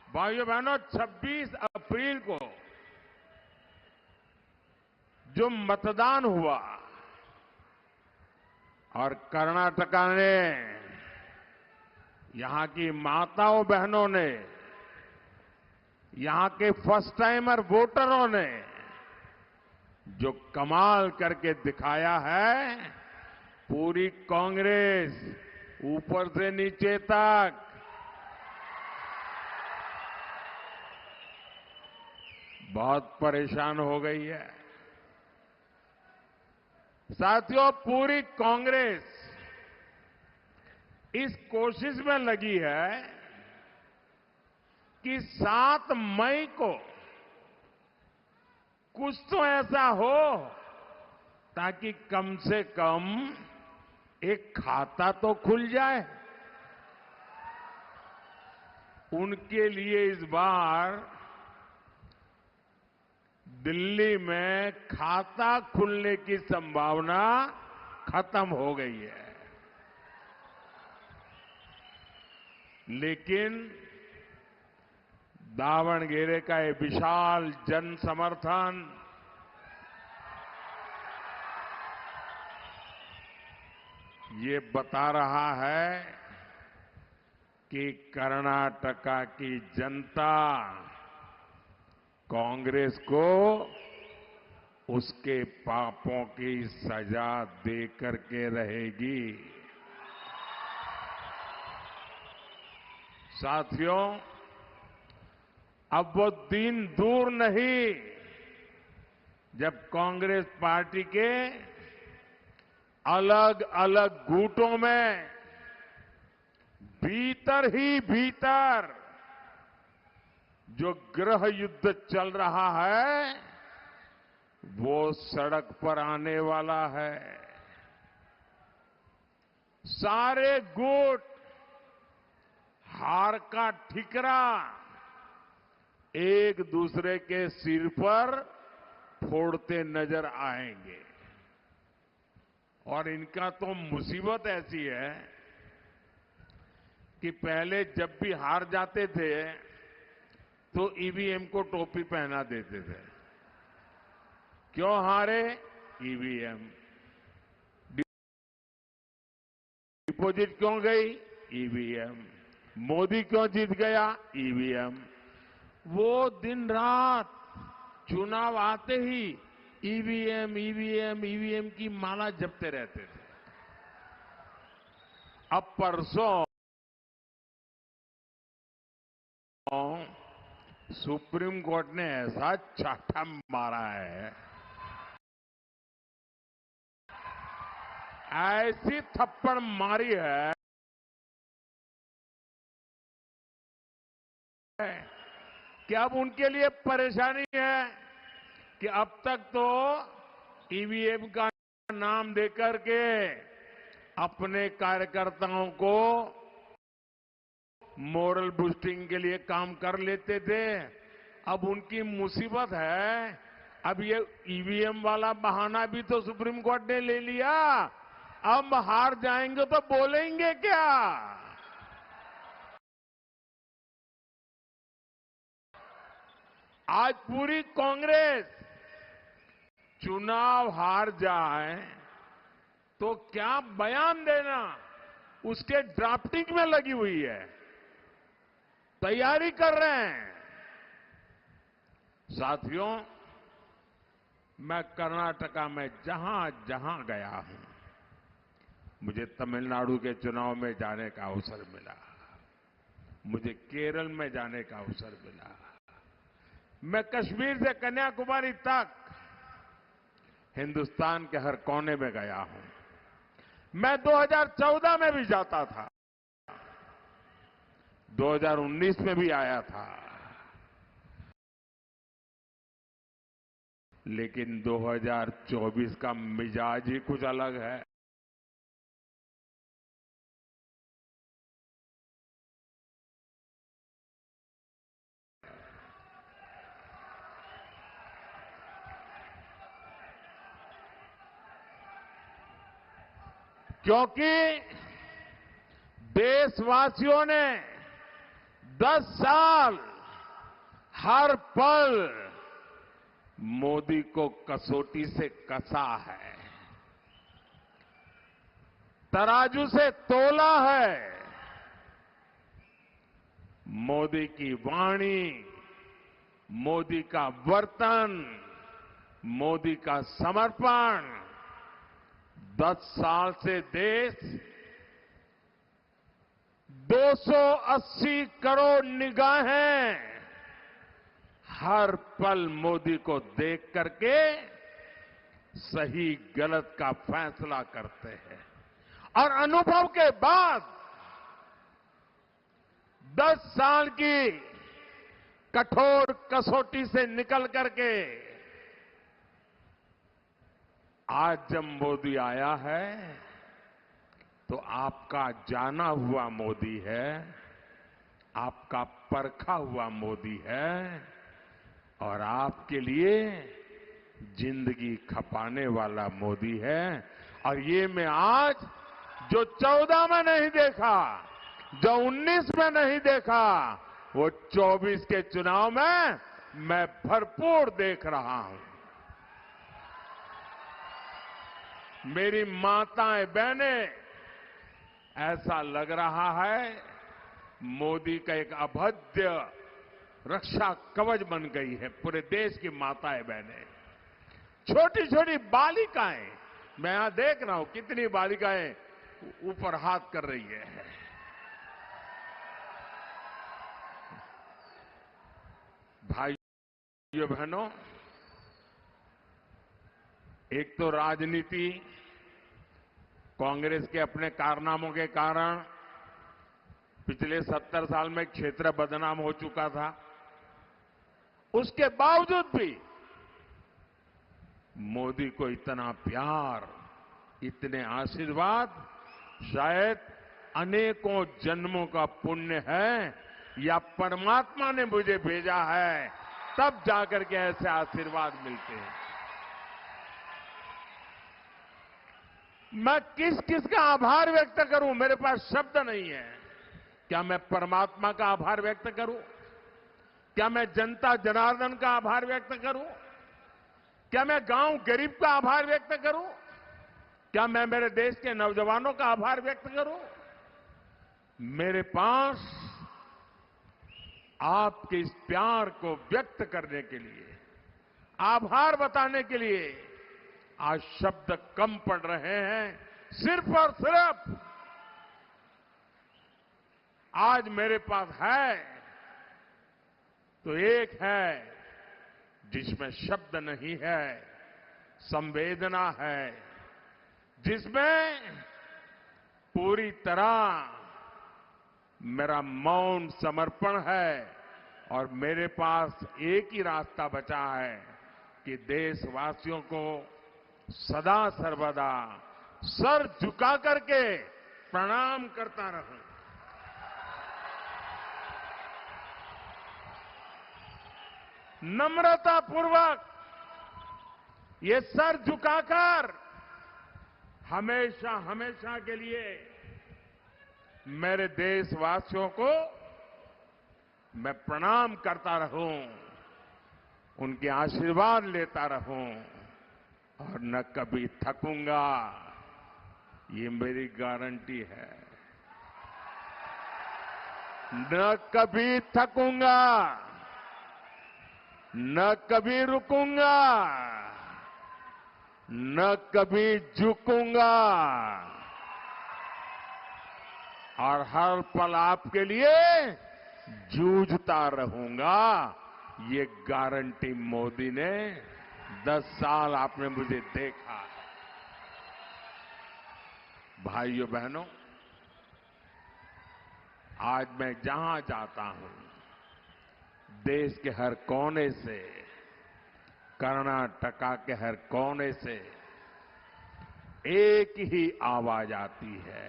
भाइयों बहनों, 26 अप्रैल को जो मतदान हुआ और कर्नाटका ने, यहां की माताओं बहनों ने, यहां के फर्स्ट टाइमर वोटरों ने जो कमाल करके दिखाया है, पूरी कांग्रेस ऊपर से नीचे तक बहुत परेशान हो गई है। साथियों, पूरी कांग्रेस इस कोशिश में लगी है कि 7 मई को कुछ तो ऐसा हो ताकि कम से कम एक खाता तो खुल जाए। उनके लिए इस बार दिल्ली में खाता खुलने की संभावना खत्म हो गई है। लेकिन दावणगेरे का ये विशाल जन समर्थन ये बता रहा है कि कर्नाटका की जनता कांग्रेस को उसके पापों की सजा दे करके रहेगी। साथियों, अब वो दिन दूर नहीं जब कांग्रेस पार्टी के अलग अलग गुटों में भीतर ही भीतर जो गृह युद्ध चल रहा है वो सड़क पर आने वाला है। सारे गुट हार का ठिकरा एक दूसरे के सिर पर फोड़ते नजर आएंगे और इनका तो मुसीबत ऐसी है कि पहले जब भी हार जाते थे तो ईवीएम को टोपी पहना देते थे। क्यों हारे? ईवीएम। डिपॉजिट क्यों गई? ईवीएम। मोदी क्यों जीत गया? ईवीएम। वो दिन रात चुनाव आते ही ईवीएम ईवीएम ईवीएम की माला जपते रहते थे। अब परसों सुप्रीम कोर्ट ने ऐसा चाटा मारा है, ऐसी थप्पड़ मारी है कि अब उनके लिए परेशानी है कि अब तक तो ईवीएम का नाम देकर के अपने कार्यकर्ताओं को मोरल बूस्टिंग के लिए काम कर लेते थे। अब उनकी मुसीबत है, अब ये ईवीएम वाला बहाना भी तो सुप्रीम कोर्ट ने ले लिया। अब हार जाएंगे तो बोलेंगे क्या? आज पूरी कांग्रेस चुनाव हार जाए तो क्या बयान देना, उसके ड्राफ्टिंग में लगी हुई है, तैयारी कर रहे हैं। साथियों, मैं कर्नाटका में जहां जहां गया हूं, मुझे तमिलनाडु के चुनाव में जाने का अवसर मिला, मुझे केरल में जाने का अवसर मिला, मैं कश्मीर से कन्याकुमारी तक हिंदुस्तान के हर कोने में गया हूं। मैं 2014 में भी जाता था, 2019 में भी आया था, लेकिन 2024 का मिजाज ही कुछ अलग है। क्योंकि देशवासियों ने 10 साल हर पल मोदी को कसौटी से कसा है, तराजू से तोला है। मोदी की वाणी, मोदी का वर्तन, मोदी का समर्पण, 10 साल से देश 280 करोड़ निगाहें हर पल मोदी को देख करके सही गलत का फैसला करते हैं। और अनुभव के बाद 10 साल की कठोर कसौटी से निकल करके आज जब मोदी आया है तो आपका जाना हुआ मोदी है, आपका परखा हुआ मोदी है और आपके लिए जिंदगी खपाने वाला मोदी है। और ये मैं आज जो 14 में नहीं देखा, जो 19 में नहीं देखा, वो 24 के चुनाव में मैं भरपूर देख रहा हूं। मेरी माताएं बहनें, ऐसा लग रहा है मोदी का एक अभेद्य रक्षा कवच बन गई है पूरे देश की माताएं बहनें। छोटी छोटी बालिकाएं, मैं यहां देख रहा हूं कितनी बालिकाएं ऊपर हाथ कर रही है। भाइयों बहनों, एक तो राजनीति कांग्रेस के अपने कारनामों के कारण पिछले 70 साल में क्षेत्र बदनाम हो चुका था। उसके बावजूद भी मोदी को इतना प्यार, इतने आशीर्वाद, शायद अनेकों जन्मों का पुण्य है या परमात्मा ने मुझे भेजा है, तब जाकर के ऐसे आशीर्वाद मिलते हैं। मैं किस किस का आभार व्यक्त करूं, मेरे पास शब्द नहीं है। क्या मैं परमात्मा का आभार व्यक्त करूं? क्या मैं जनता जनार्दन का आभार व्यक्त करूं? क्या मैं गांव गरीब का आभार व्यक्त करूं? क्या मैं मेरे देश के नौजवानों का आभार व्यक्त करूं? मेरे पास आपके इस प्यार को व्यक्त करने के लिए, आभार बताने के लिए आज शब्द कम पड़ रहे हैं। सिर्फ और सिर्फ आज मेरे पास है तो एक है जिसमें शब्द नहीं है, संवेदना है, जिसमें पूरी तरह मेरा मौन समर्पण है। और मेरे पास एक ही रास्ता बचा है कि देशवासियों को सदा सर्वदा सर झुका करके प्रणाम करता रहूं। नम्रता पूर्वक ये सर झुकाकर हमेशा हमेशा के लिए मेरे देशवासियों को मैं प्रणाम करता रहूं, उनके आशीर्वाद लेता रहूं और न कभी थकूंगा, ये मेरी गारंटी है। न कभी थकूंगा, न कभी रुकूंगा, न कभी झुकूंगा और हर पल आपके लिए जूझता रहूंगा। ये गारंटी मोदी ने 10 साल आपने मुझे देखा। भाइयों बहनों, आज मैं जहां जाता हूं, देश के हर कोने से, कर्नाटका के हर कोने से एक ही आवाज आती है,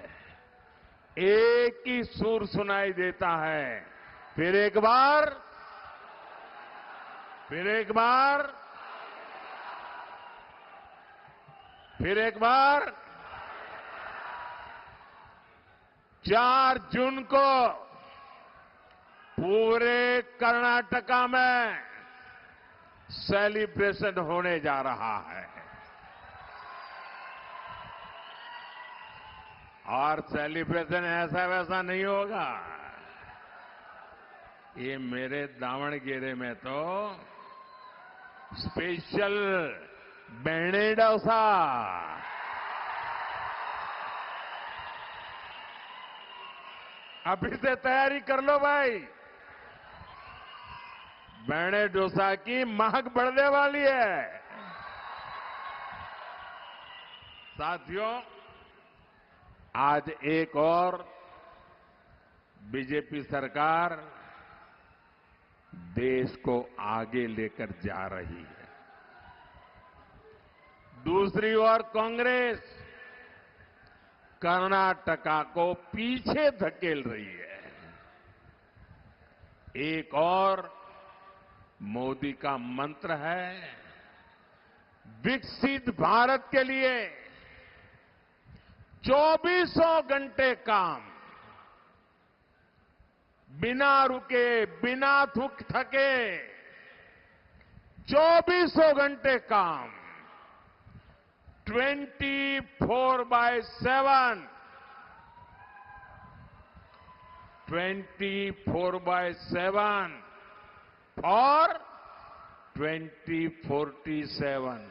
एक ही सुर सुनाई देता है। फिर एक बार, फिर एक बार, फिर एक बार 4 जून को पूरे कर्नाटका में सेलिब्रेशन होने जा रहा है। और सेलिब्रेशन ऐसा वैसा नहीं होगा। ये मेरे दावणगेरे में तो स्पेशल बेणे डोसा, अभी से तैयारी कर लो भाई। बेणे डोसा की महक बढ़ने वाली है। साथियों, आज एक और बीजेपी सरकार देश को आगे लेकर जा रही है। दूसरी ओर कांग्रेस कर्नाटका को पीछे धकेल रही है। एक और मोदी का मंत्र है, विकसित भारत के लिए 24 घंटे काम, बिना रुके, बिना थके, 24 घंटे काम, 24/7, 24/7 और 2047।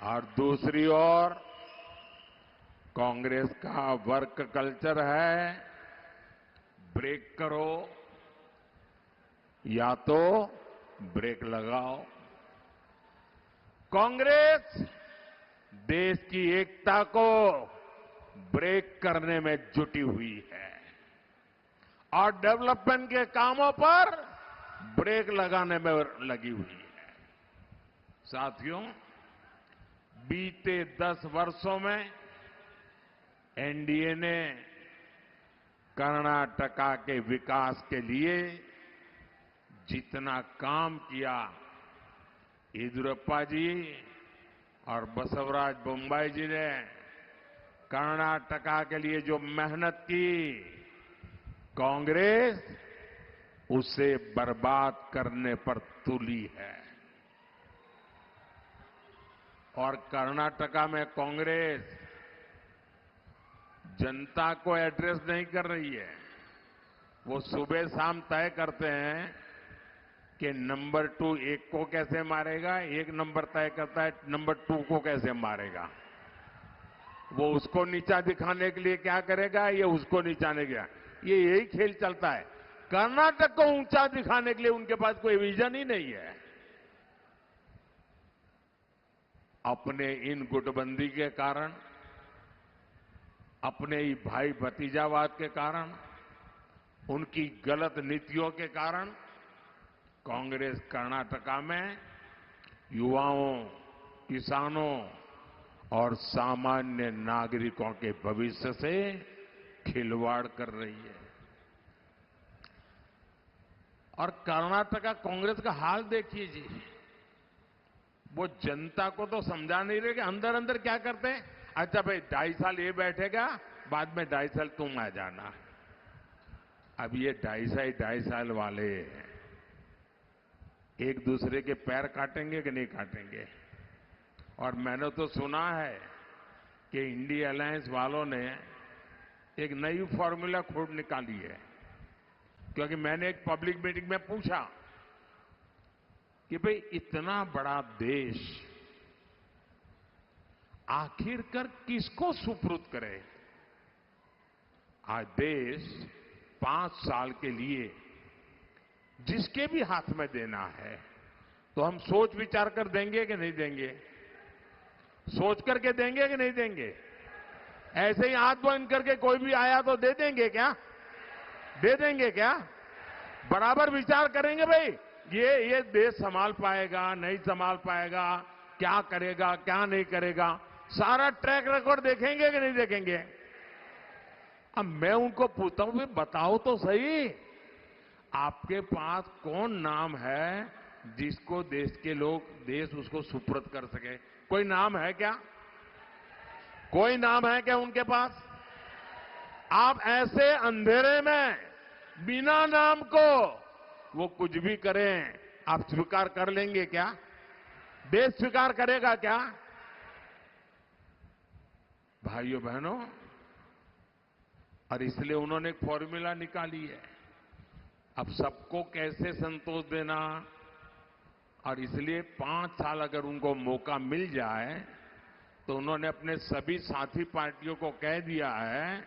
और दूसरी ओर कांग्रेस का वर्क कल्चर है, ब्रेक करो या तो ब्रेक लगाओ। कांग्रेस देश की एकता को ब्रेक करने में जुटी हुई है और डेवलपमेंट के कामों पर ब्रेक लगाने में लगी हुई है। साथियों, बीते 10 वर्षों में एनडीए ने कर्नाटका के विकास के लिए जितना काम किया, येदियुरप्पा जी और बसवराज बोम्माई जी ने कर्नाटका के लिए जो मेहनत की, कांग्रेस उसे बर्बाद करने पर तुली है। और कर्नाटका में कांग्रेस जनता को एड्रेस नहीं कर रही है। वो सुबह शाम तय करते हैं कि नंबर 2 एक को कैसे मारेगा, एक नंबर तय करता है नंबर 2 को कैसे मारेगा। वो उसको नीचा दिखाने के लिए क्या करेगा, ये उसको नीचाने गया, ये यही खेल चलता है। कर्नाटक को ऊंचा दिखाने के लिए उनके पास कोई विजन ही नहीं है। अपने इन गुटबंदी के कारण, अपने ही भाई भतीजावाद के कारण, उनकी गलत नीतियों के कारण कांग्रेस कर्नाटका में युवाओं, किसानों और सामान्य नागरिकों के भविष्य से खिलवाड़ कर रही है। और कर्नाटका कांग्रेस का हाल देखिए जी, वो जनता को तो समझा नहीं रहे कि अंदर अंदर क्या करते हैं। अच्छा भाई 2.5 साल ये बैठेगा, बाद में 2.5 साल तुम आ जाना। अब ये 2.5 साल वाले एक दूसरे के पैर काटेंगे कि नहीं काटेंगे। और मैंने तो सुना है कि इंडिया अलायंस वालों ने एक नई फॉर्मूला खोज निकाली है। क्योंकि मैंने एक पब्लिक मीटिंग में पूछा कि भाई इतना बड़ा देश आखिरकार किसको सुपुर्द करे। आज देश 5 साल के लिए जिसके भी हाथ में देना है तो हम सोच विचार कर देंगे कि नहीं देंगे, सोच करके देंगे कि नहीं देंगे। ऐसे ही हाथ बंद करके कोई भी आया तो दे देंगे क्या, दे देंगे क्या। बराबर विचार करेंगे भाई ये देश संभाल पाएगा नहीं संभाल पाएगा, क्या करेगा क्या नहीं करेगा, सारा ट्रैक रिकॉर्ड देखेंगे कि नहीं देखेंगे। अब मैं उनको पूछता हूं, बताओ तो सही, आपके पास कौन नाम है जिसको देश के लोग, देश उसको सुपुर्द कर सके। कोई नाम है क्या, कोई नाम है क्या उनके पास। आप ऐसे अंधेरे में बिना नाम को वो कुछ भी करें, आप स्वीकार कर लेंगे क्या, देश स्वीकार करेगा क्या। भाइयों बहनों, और इसलिए उन्होंने एक फॉर्मूला निकाली है। अब सबको कैसे संतोष देना, और इसलिए 5 साल अगर उनको मौका मिल जाए तो उन्होंने अपने सभी साथी पार्टियों को कह दिया है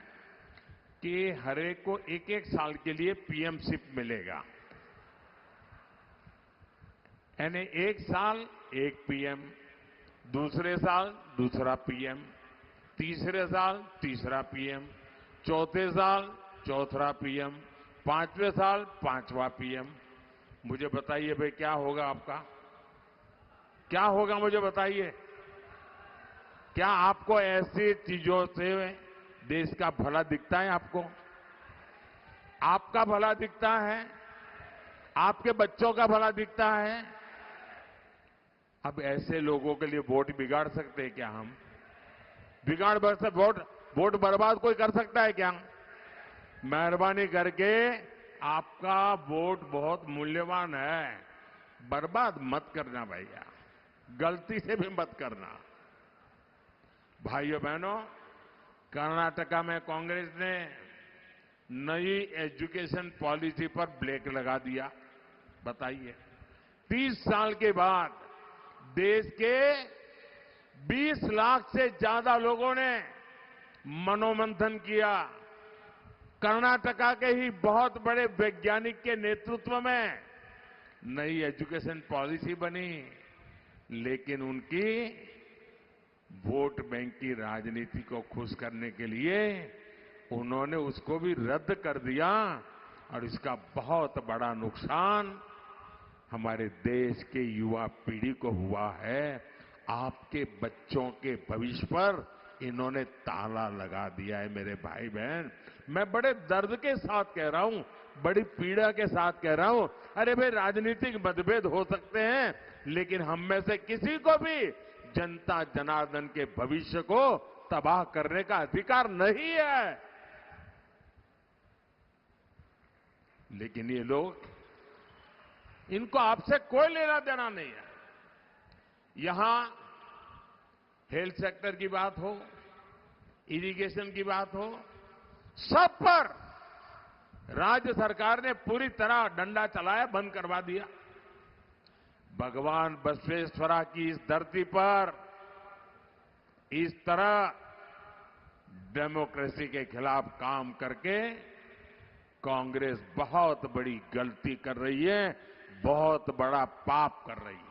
कि हर एक को 1-1 साल के लिए पीएमशिप मिलेगा। यानी 1 साल 1 पीएम, दूसरे साल दूसरा पीएम, तीसरे साल तीसरा पीएम, चौथे साल चौथा पीएम, 5वें साल 5वां पीएम। मुझे बताइए भाई क्या होगा आपका, क्या होगा मुझे बताइए। क्या आपको ऐसी चीजों से देश का भला दिखता है, आपको आपका भला दिखता है, आपके बच्चों का भला दिखता है। अब ऐसे लोगों के लिए वोट बिगाड़ सकते हैं क्या हम, बिगाड़ वोट बर्बाद कोई कर सकता है क्या। मेहरबानी करके आपका वोट बहुत मूल्यवान है, बर्बाद मत करना भैया, गलती से भी मत करना। भाइयों बहनों, कर्नाटका में कांग्रेस ने नई एजुकेशन पॉलिसी पर ब्रेक लगा दिया। बताइए, 30 साल के बाद देश के 20 लाख से ज्यादा लोगों ने मनोमंथन किया कर्नाटका के ही बहुत बड़े वैज्ञानिक के नेतृत्व में नई एजुकेशन पॉलिसी बनी, लेकिन उनकी वोट बैंक की राजनीति को खुश करने के लिए उन्होंने उसको भी रद्द कर दिया और इसका बहुत बड़ा नुकसान हमारे देश के युवा पीढ़ी को हुआ है। आपके बच्चों के भविष्य पर इन्होंने ताला लगा दिया है मेरे भाई बहन। मैं बड़े दर्द के साथ कह रहा हूं, बड़ी पीड़ा के साथ कह रहा हूं। अरे भाई, राजनीतिक मतभेद हो सकते हैं, लेकिन हम में से किसी को भी जनता जनार्दन के भविष्य को तबाह करने का अधिकार नहीं है। लेकिन ये लोग, इनको आपसे कोई लेना देना नहीं है। यहां हेल्थ सेक्टर की बात हो, इरिगेशन की बात हो, सब पर राज्य सरकार ने पूरी तरह डंडा चलाया, बंद करवा दिया। भगवान बसवेश्वरा की इस धरती पर इस तरह डेमोक्रेसी के खिलाफ काम करके कांग्रेस बहुत बड़ी गलती कर रही है, बहुत बड़ा पाप कर रही है।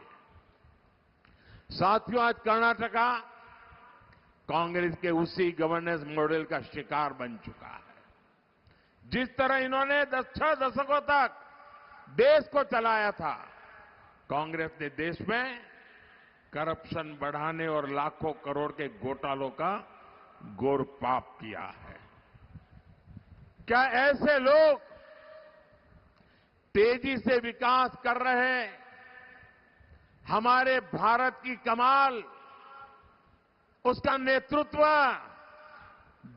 साथियों, आज कर्नाटका कांग्रेस के उसी गवर्नेंस मॉडल का शिकार बन चुका है। जिस तरह इन्होंने 6 दशकों तक देश को चलाया था, कांग्रेस ने देश में करप्शन बढ़ाने और लाखों करोड़ के घोटालों का घोर पाप किया है। क्या ऐसे लोग तेजी से विकास कर रहे हमारे भारत की कमाल, उसका नेतृत्व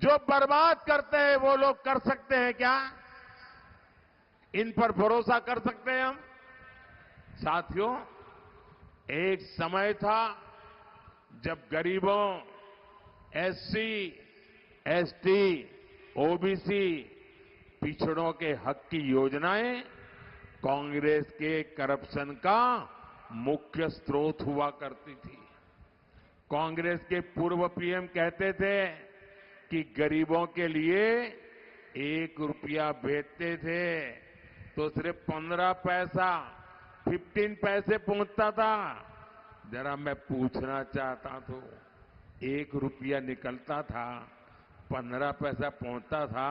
जो बर्बाद करते हैं वो लोग कर सकते हैं क्या? इन पर भरोसा कर सकते हैं हम? साथियों, एक समय था जब गरीबों, एससी, एसटी, ओबीसी, पिछड़ों के हक की योजनाएं कांग्रेस के करप्शन का मुख्य स्रोत हुआ करती थी। कांग्रेस के पूर्व पीएम कहते थे कि गरीबों के लिए 1 रुपया भेजते थे तो सिर्फ 15 पैसा, 15 पैसे पहुंचता था। जरा मैं पूछना चाहता तो 1 रुपया निकलता था, 15 पैसा पहुंचता था,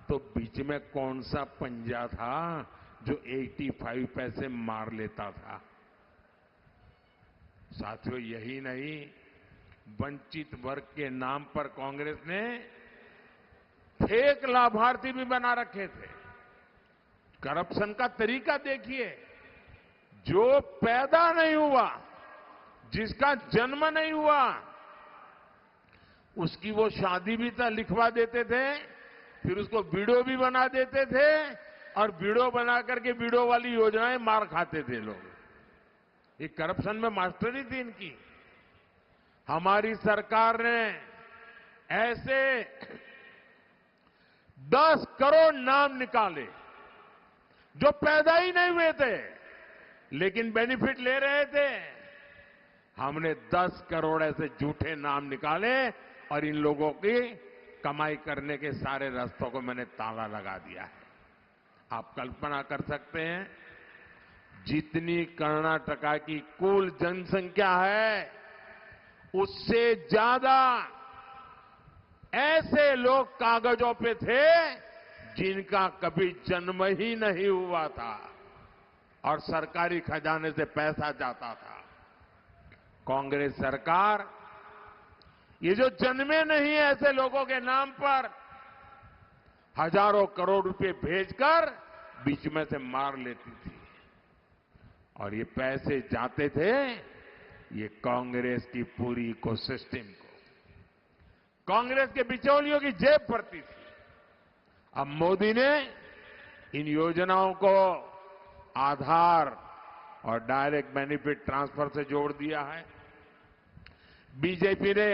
तो बीच में कौन सा पंजा था जो 85 पैसे मार लेता था? साथियों, यही नहीं, वंचित वर्ग के नाम पर कांग्रेस ने फेक लाभार्थी भी बना रखे थे। करप्शन का तरीका देखिए, जो पैदा नहीं हुआ, जिसका जन्म नहीं हुआ, उसकी वो शादी भी लिखवा देते थे, फिर उसको वीडियो भी बना देते थे और वीडियो बना करके वीडियो वाली योजनाएं मार खाते थे लोग। ये करप्शन में मास्टरी थी इनकी। हमारी सरकार ने ऐसे 10 करोड़ नाम निकाले जो पैदा ही नहीं हुए थे लेकिन बेनिफिट ले रहे थे। हमने 10 करोड़ ऐसे झूठे नाम निकाले और इन लोगों की कमाई करने के सारे रास्तों को मैंने ताला लगा दिया है। आप कल्पना कर सकते हैं, जितनी कर्नाटका की कुल जनसंख्या है उससे ज्यादा ऐसे लोग कागजों पे थे जिनका कभी जन्म ही नहीं हुआ था और सरकारी खजाने से पैसा जाता था। कांग्रेस सरकार ये जो जन्मे नहीं ऐसे लोगों के नाम पर हजारों करोड़ रुपए भेजकर बीच में से मार लेती थी और ये पैसे जाते थे ये कांग्रेस की पूरी इकोसिस्टम को, कांग्रेस के बिचौलियों की जेब भरती थी। अब मोदी ने इन योजनाओं को आधार और डायरेक्ट बेनिफिट ट्रांसफर से जोड़ दिया है। बीजेपी ने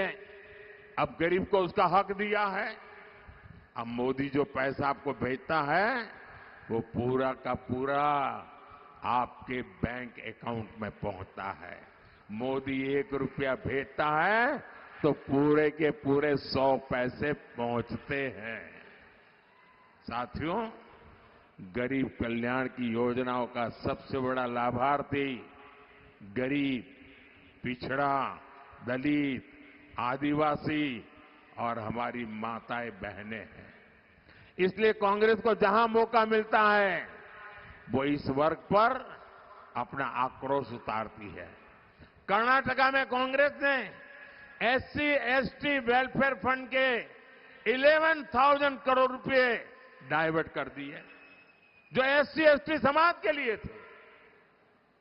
अब गरीब को उसका हक दिया है। अब मोदी जो पैसा आपको भेजता है वो पूरा का पूरा आपके बैंक अकाउंट में पहुंचता है। मोदी 1 रुपया भेजता है तो पूरे के पूरे 100 पैसे पहुंचते हैं। साथियों, गरीब कल्याण की योजनाओं का सबसे बड़ा लाभार्थी गरीब, पिछड़ा, दलित, आदिवासी और हमारी माताएं बहनें हैं। इसलिए कांग्रेस को जहां मौका मिलता है वो इस वर्ग पर अपना आक्रोश उतारती है। कर्नाटका में कांग्रेस ने एससी एसटी वेलफेयर फंड के 11,000 करोड़ रुपए डाइवर्ट कर दिए, जो एससी एसटी समाज के लिए थे।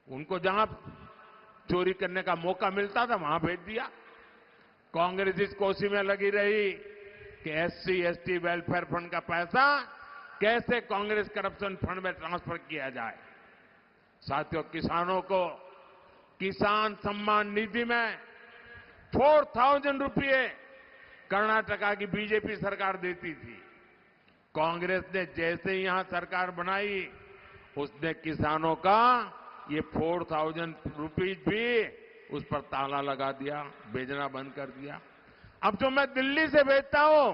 उनको जहां चोरी करने का मौका मिलता था वहां भेज दिया। कांग्रेस इस कोशिश में लगी रही कि एससी एसटी वेलफेयर फंड का पैसा कैसे कांग्रेस करप्शन फंड में ट्रांसफर किया जाए। साथियों, किसानों को किसान सम्मान निधि में 4,000 रुपये कर्नाटका की बीजेपी सरकार देती थी। कांग्रेस ने जैसे ही यहां सरकार बनाई, उसने किसानों का ये 4,000 रुपीज भी उस पर ताला लगा दिया, भेजना बंद कर दिया। अब जो मैं दिल्ली से भेजता हूं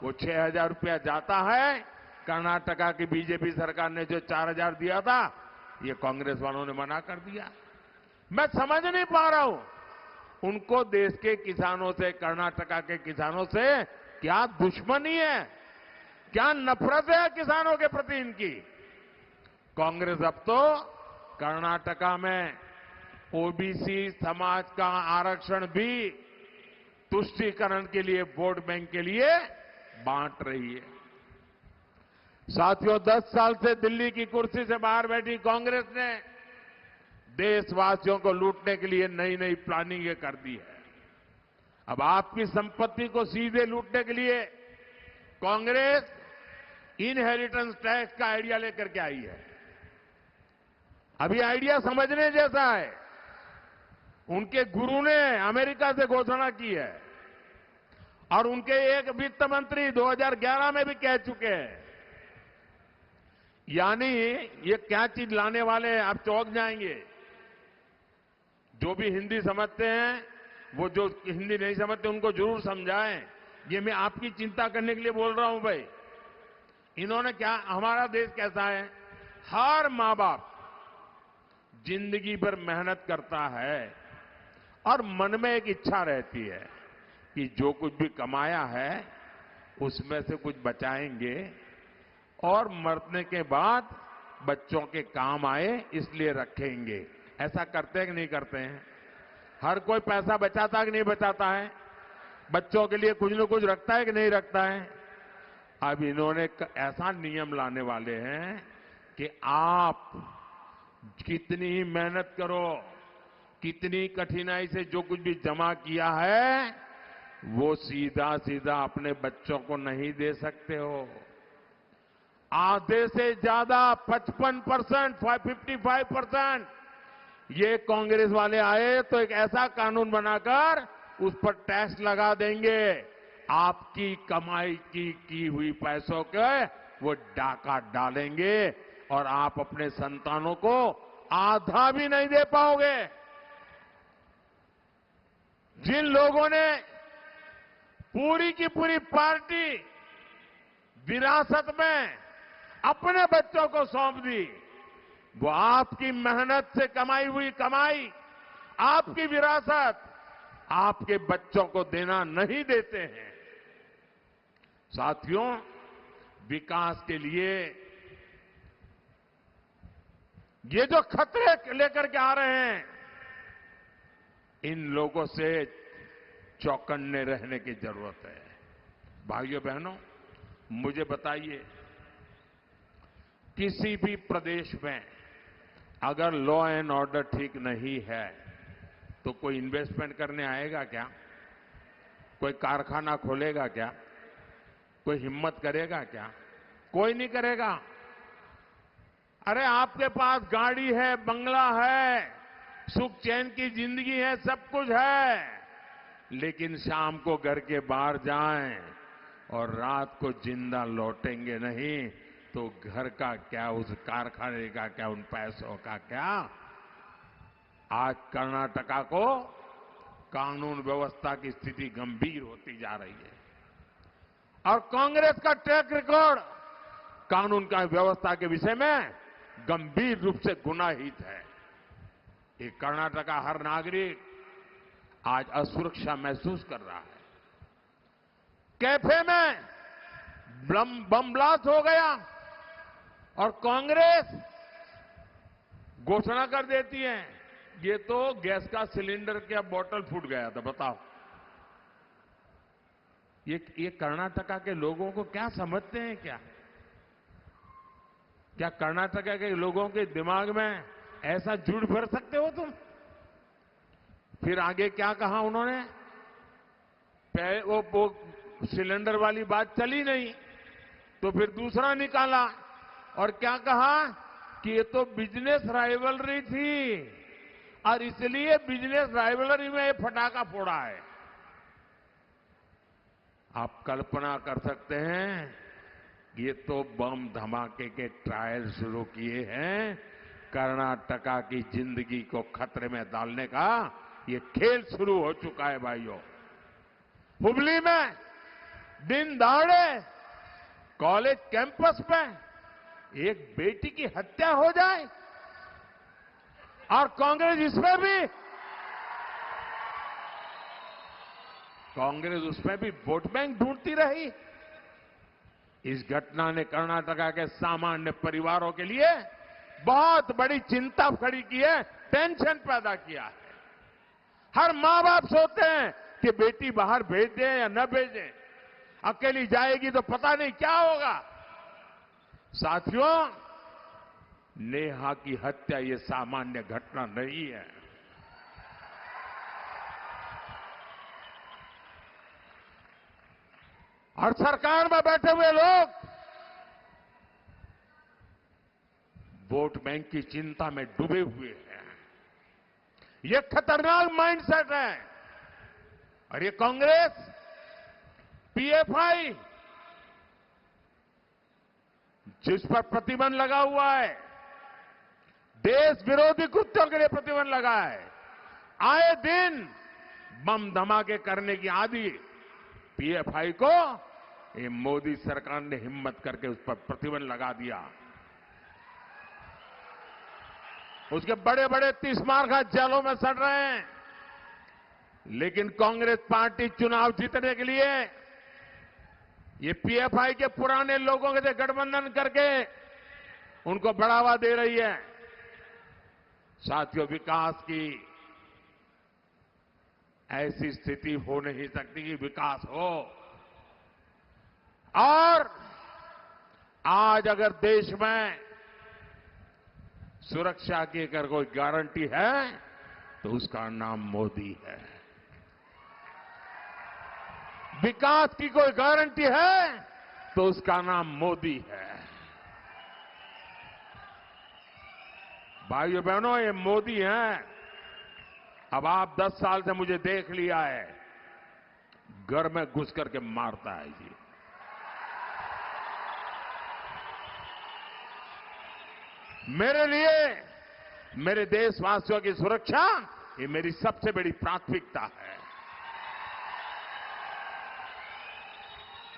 वो 6,000 रुपया जाता है। कर्नाटका की बीजेपी सरकार ने जो 4,000 दिया था, ये कांग्रेस वालों ने मना कर दिया। मैं समझ नहीं पा रहा हूं, उनको देश के किसानों से, कर्नाटका के किसानों से क्या दुश्मनी है, क्या नफरत है किसानों के प्रति इनकी। कांग्रेस अब तो कर्नाटका में ओबीसी समाज का आरक्षण भी तुष्टीकरण के लिए, वोट बैंक के लिए बांट रही है। साथियों, 10 साल से दिल्ली की कुर्सी से बाहर बैठी कांग्रेस ने देशवासियों को लूटने के लिए नई नई प्लानिंग कर दी है। अब आपकी संपत्ति को सीधे लूटने के लिए कांग्रेस इनहेरिटेंस टैक्स का आइडिया लेकर के आई है। अभी आइडिया समझने जैसा है। उनके गुरु ने अमेरिका से घोषणा की है और उनके एक वित्त मंत्री 2011 में भी कह चुके हैं। यानी ये क्या चीज लाने वाले हैं, आप चौंक जाएंगे। जो भी हिंदी समझते हैं, वो जो हिंदी नहीं समझते उनको जरूर समझाएं। ये मैं आपकी चिंता करने के लिए बोल रहा हूं भाई। इन्होंने क्या, हमारा देश कैसा है, हर मां बाप जिंदगी भर मेहनत करता है और मन में एक इच्छा रहती है कि जो कुछ भी कमाया है उसमें से कुछ बचाएंगे और मरने के बाद बच्चों के काम आए इसलिए रखेंगे। ऐसा करते हैं कि नहीं करते हैं? हर कोई पैसा बचाता कि नहीं बचाता है? बच्चों के लिए कुछ न कुछ रखता है कि नहीं रखता है? अब इन्होंने ऐसा नियम लाने वाले हैं कि आप कितनी ही मेहनत करो, कितनी कठिनाई से जो कुछ भी जमा किया है, वो सीधा सीधा अपने बच्चों को नहीं दे सकते हो। आधे से ज्यादा 55%, 55% ये कांग्रेस वाले आए तो एक ऐसा कानून बनाकर उस पर टैक्स लगा देंगे। आपकी कमाई की हुई पैसों के वो डाका डालेंगे और आप अपने संतानों को आधा भी नहीं दे पाओगे। जिन लोगों ने पूरी की पूरी पार्टी विरासत में अपने बच्चों को सौंप दी, वो आपकी मेहनत से कमाई हुई कमाई, आपकी विरासत आपके बच्चों को देना नहीं देते हैं। साथियों, विकास के लिए ये जो खतरे लेकर के आ रहे हैं, इन लोगों से चौकन्ने रहने की जरूरत है। भाइयों बहनों, मुझे बताइए, किसी भी प्रदेश में अगर लॉ एंड ऑर्डर ठीक नहीं है तो कोई इन्वेस्टमेंट करने आएगा क्या? कोई कारखाना खोलेगा क्या? कोई हिम्मत करेगा क्या? कोई नहीं करेगा। अरे आपके पास गाड़ी है, बंगला है, सुख चैन की जिंदगी है, सब कुछ है, लेकिन शाम को घर के बाहर जाएं और रात को जिंदा लौटेंगे नहीं तो घर का क्या, उस कारखाने का क्या, उन पैसों का क्या? आज कर्नाटका को कानून व्यवस्था की स्थिति गंभीर होती जा रही है और कांग्रेस का ट्रैक रिकॉर्ड कानून का व्यवस्था के विषय में गंभीर रूप से गुनाहित है। ये कर्नाटक का हर नागरिक आज असुरक्षा महसूस कर रहा है। कैफे में बम ब्लास्ट हो गया और कांग्रेस घोषणा कर देती है ये तो गैस का सिलेंडर का बोतल फूट गया था। बताओ ये कर्नाटका के लोगों को क्या समझते हैं? क्या कर्नाटका के लोगों के दिमाग में ऐसा झूठ भर सकते हो तुम? फिर आगे क्या कहा उन्होंने? वो सिलेंडर वाली बात चली नहीं तो फिर दूसरा निकाला और क्या कहा कि ये तो बिजनेस राइवलरी थी और इसलिए बिजनेस राइवलरी में ये फटाका फोड़ा है। आप कल्पना कर सकते हैं ये तो बम धमाके के ट्रायल शुरू किए हैं। कर्नाटका की जिंदगी को खतरे में डालने का ये खेल शुरू हो चुका है भाइयों। हुबली में दिन दहाड़े कॉलेज कैंपस में एक बेटी की हत्या हो जाए और कांग्रेस उसमें भी वोट बैंक ढूंढती रही। इस घटना ने कर्नाटका के सामान्य परिवारों के लिए बहुत बड़ी चिंता खड़ी की है, टेंशन पैदा किया है। हर मां बाप सोचते हैं कि बेटी बाहर भेज दें या न भेजें, अकेली जाएगी तो पता नहीं क्या होगा। साथियों, नेहा की हत्या ये सामान्य घटना नहीं है। और सरकार में बैठे हुए लोग वोट बैंक की चिंता में डूबे हुए हैं। ये खतरनाक माइंडसेट है और ये कांग्रेस पीएफआई जिस पर प्रतिबंध लगा हुआ है, देश विरोधी कृत्यों के लिए प्रतिबंध लगा है, आए दिन बम धमाके करने की आदि पीएफआई को ये मोदी सरकार ने हिम्मत करके उस पर प्रतिबंध लगा दिया। उसके बड़े बड़े 30 मार्का जेलों में सड़ रहे हैं। लेकिन कांग्रेस पार्टी चुनाव जीतने के लिए ये पीएफआई के पुराने लोगों के साथ गठबंधन करके उनको बढ़ावा दे रही है। साथियों, विकास की ऐसी स्थिति हो नहीं सकती कि विकास हो। और आज अगर देश में सुरक्षा की अगर कोई गारंटी है तो उसका नाम मोदी है। विकास की कोई गारंटी है तो उसका नाम मोदी है। भाइयों बहनों, ये मोदी हैं। अब आप 10 साल से मुझे देख लिया है, घर में घुस करके मारता है जी। मेरे लिए, मेरे देशवासियों की सुरक्षा ये मेरी सबसे बड़ी प्राथमिकता है।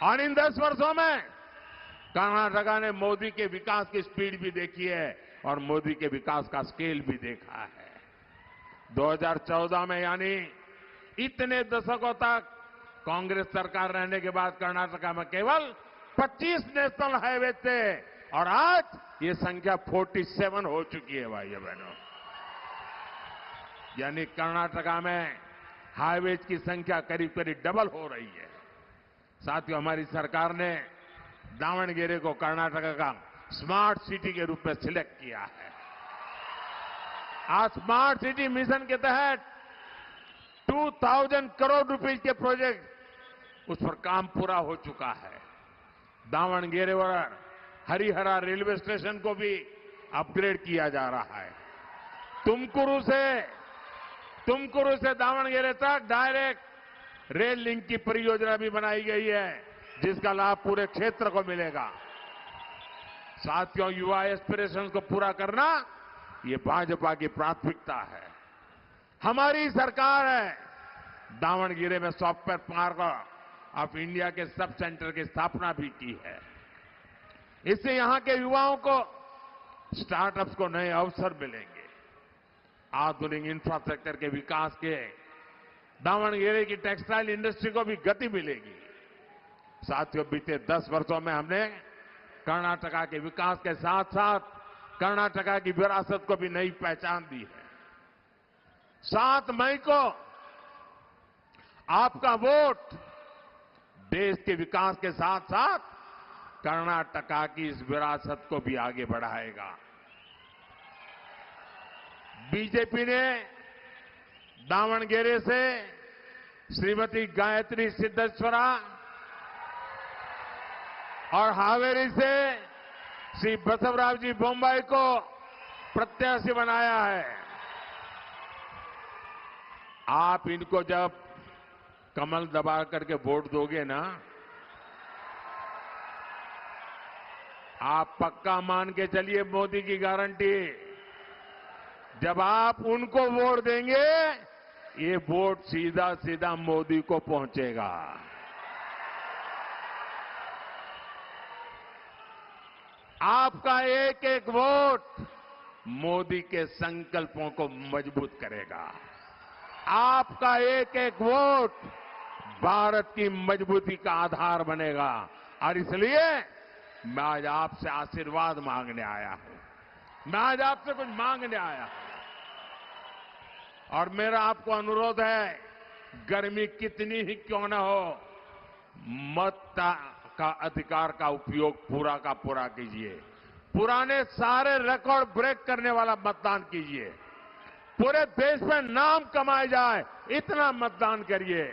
और इन 10 वर्षों में कर्नाटका ने मोदी के विकास की स्पीड भी देखी है और मोदी के विकास का स्केल भी देखा है। 2014 में यानी इतने दशकों तक कांग्रेस सरकार रहने के बाद कर्नाटका में केवल 25 नेशनल हाईवे थे और आज ये संख्या 47 हो चुकी है भाइयों बहनों। यानी कर्नाटका में हाईवेज की संख्या करीब करीब डबल हो रही है। साथियों, हमारी सरकार ने दावणगेरे को कर्नाटका का स्मार्ट सिटी के रूप में सिलेक्ट किया है। आज स्मार्ट सिटी मिशन के तहत 2000 करोड़ रुपए के प्रोजेक्ट उस पर काम पूरा हो चुका है। दावणगेरे और हरिहरा रेलवे स्टेशन को भी अपग्रेड किया जा रहा है। तुमकुरू से दावणगेरे तक डायरेक्ट रेल लिंक की परियोजना भी बनाई गई है, जिसका लाभ पूरे क्षेत्र को मिलेगा। साथियों, युवा एस्पिरेशंस को पूरा करना ये भाजपा की प्राथमिकता है। हमारी सरकार है दावणगेरे में सॉफ्टवेयर पार्क ऑफ इंडिया के सब सेंटर की स्थापना भी की है। इससे यहां के युवाओं को, स्टार्टअप्स को नए अवसर मिलेंगे। आधुनिक इंफ्रास्ट्रक्चर के विकास के दावणगेरे की टेक्सटाइल इंडस्ट्री को भी गति मिलेगी। साथियों, बीते 10 वर्षों में हमने कर्नाटका के विकास के साथ साथ कर्नाटका की विरासत को भी नई पहचान दी है। 7 मई को आपका वोट देश के विकास के साथ साथ कर्नाटका की इस विरासत को भी आगे बढ़ाएगा। बीजेपी ने दावणगेरे से श्रीमती गायत्री सिद्धेश्वरा और हावेरी से श्री बसवराज जी बोम्बाई को प्रत्याशी बनाया है। आप इनको जब कमल दबा करके वोट दोगे ना, आप पक्का मान के चलिए, मोदी की गारंटी, जब आप उनको वोट देंगे ये वोट सीधा सीधा मोदी को पहुंचेगा। आपका एक एक वोट मोदी के संकल्पों को मजबूत करेगा। आपका एक एक वोट भारत की मजबूती का आधार बनेगा। और इसलिए मैं आज आपसे आशीर्वाद मांगने आया हूं। मैं आज आपसे कुछ मांगने आया हूं। और मेरा आपको अनुरोध है, गर्मी कितनी ही क्यों न हो, मत का अधिकार का उपयोग पूरा का पूरा कीजिए। पुराने सारे रिकॉर्ड ब्रेक करने वाला मतदान कीजिए। पूरे देश में नाम कमाया जाए इतना मतदान करिए।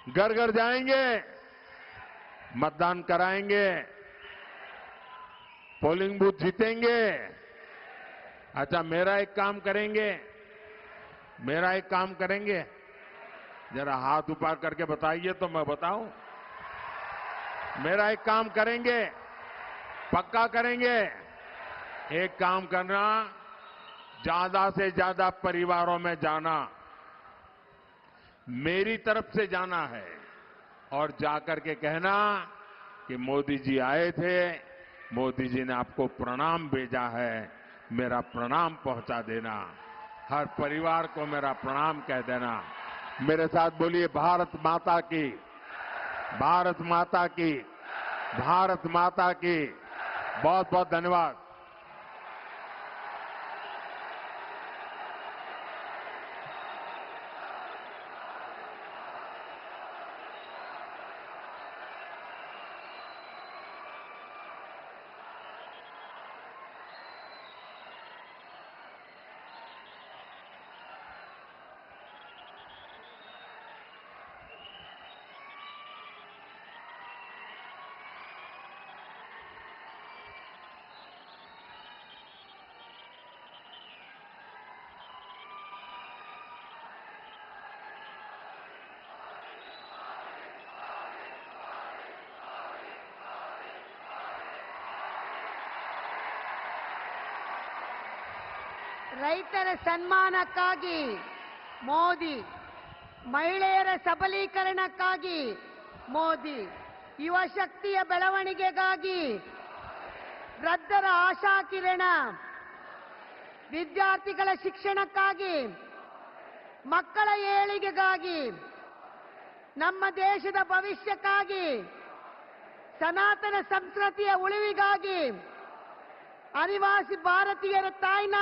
घर घर जाएंगे, मतदान कराएंगे, पोलिंग बूथ जीतेंगे। अच्छा, मेरा एक काम करेंगे, जरा हाथ ऊपर करके बताइए तो मैं बताऊं। मेरा एक काम करेंगे, पक्का करेंगे। एक काम करना, ज्यादा से ज्यादा परिवारों में जाना, मेरी तरफ से जाना है और जाकर के कहना कि मोदी जी आए थे, मोदी जी ने आपको प्रणाम भेजा है, मेरा प्रणाम पहुंचा देना। हर परिवार को मेरा प्रणाम कह देना। मेरे साथ बोलिए, भारत माता की, भारत माता की, भारत माता की। बहुत बहुत धन्यवाद। ರೈತರ ಸನ್ಮಾನಕ್ಕಾಗಿ ಮೋದಿ, ಮಹಿಳೆಯರ ಸಬಲೀಕರಣಕ್ಕಾಗಿ ಮೋದಿ, ಯುವ ಶಕ್ತಿಯ ಬೆಳವಣಿಗೆಗಾಗಿ ವೃದ್ಧರ ಆಶಾಕಿರಣ, ವಿದ್ಯಾರ್ಥಿಗಳ ಶಿಕ್ಷಣಕ್ಕಾಗಿ, ಮಕ್ಕಳ ಏಳಿಗೆಗಾಗಿ, ನಮ್ಮ ದೇಶದ ಭವಿಷ್ಯಕ್ಕಾಗಿ, ಸನಾತನ ಸಂಸ್ಕೃತಿಯ ಉಳಿವಿಗಾಗಿ, ಆದಿವಾಸಿ ಭಾರತೀಯರ ತಾಯ್ನಾ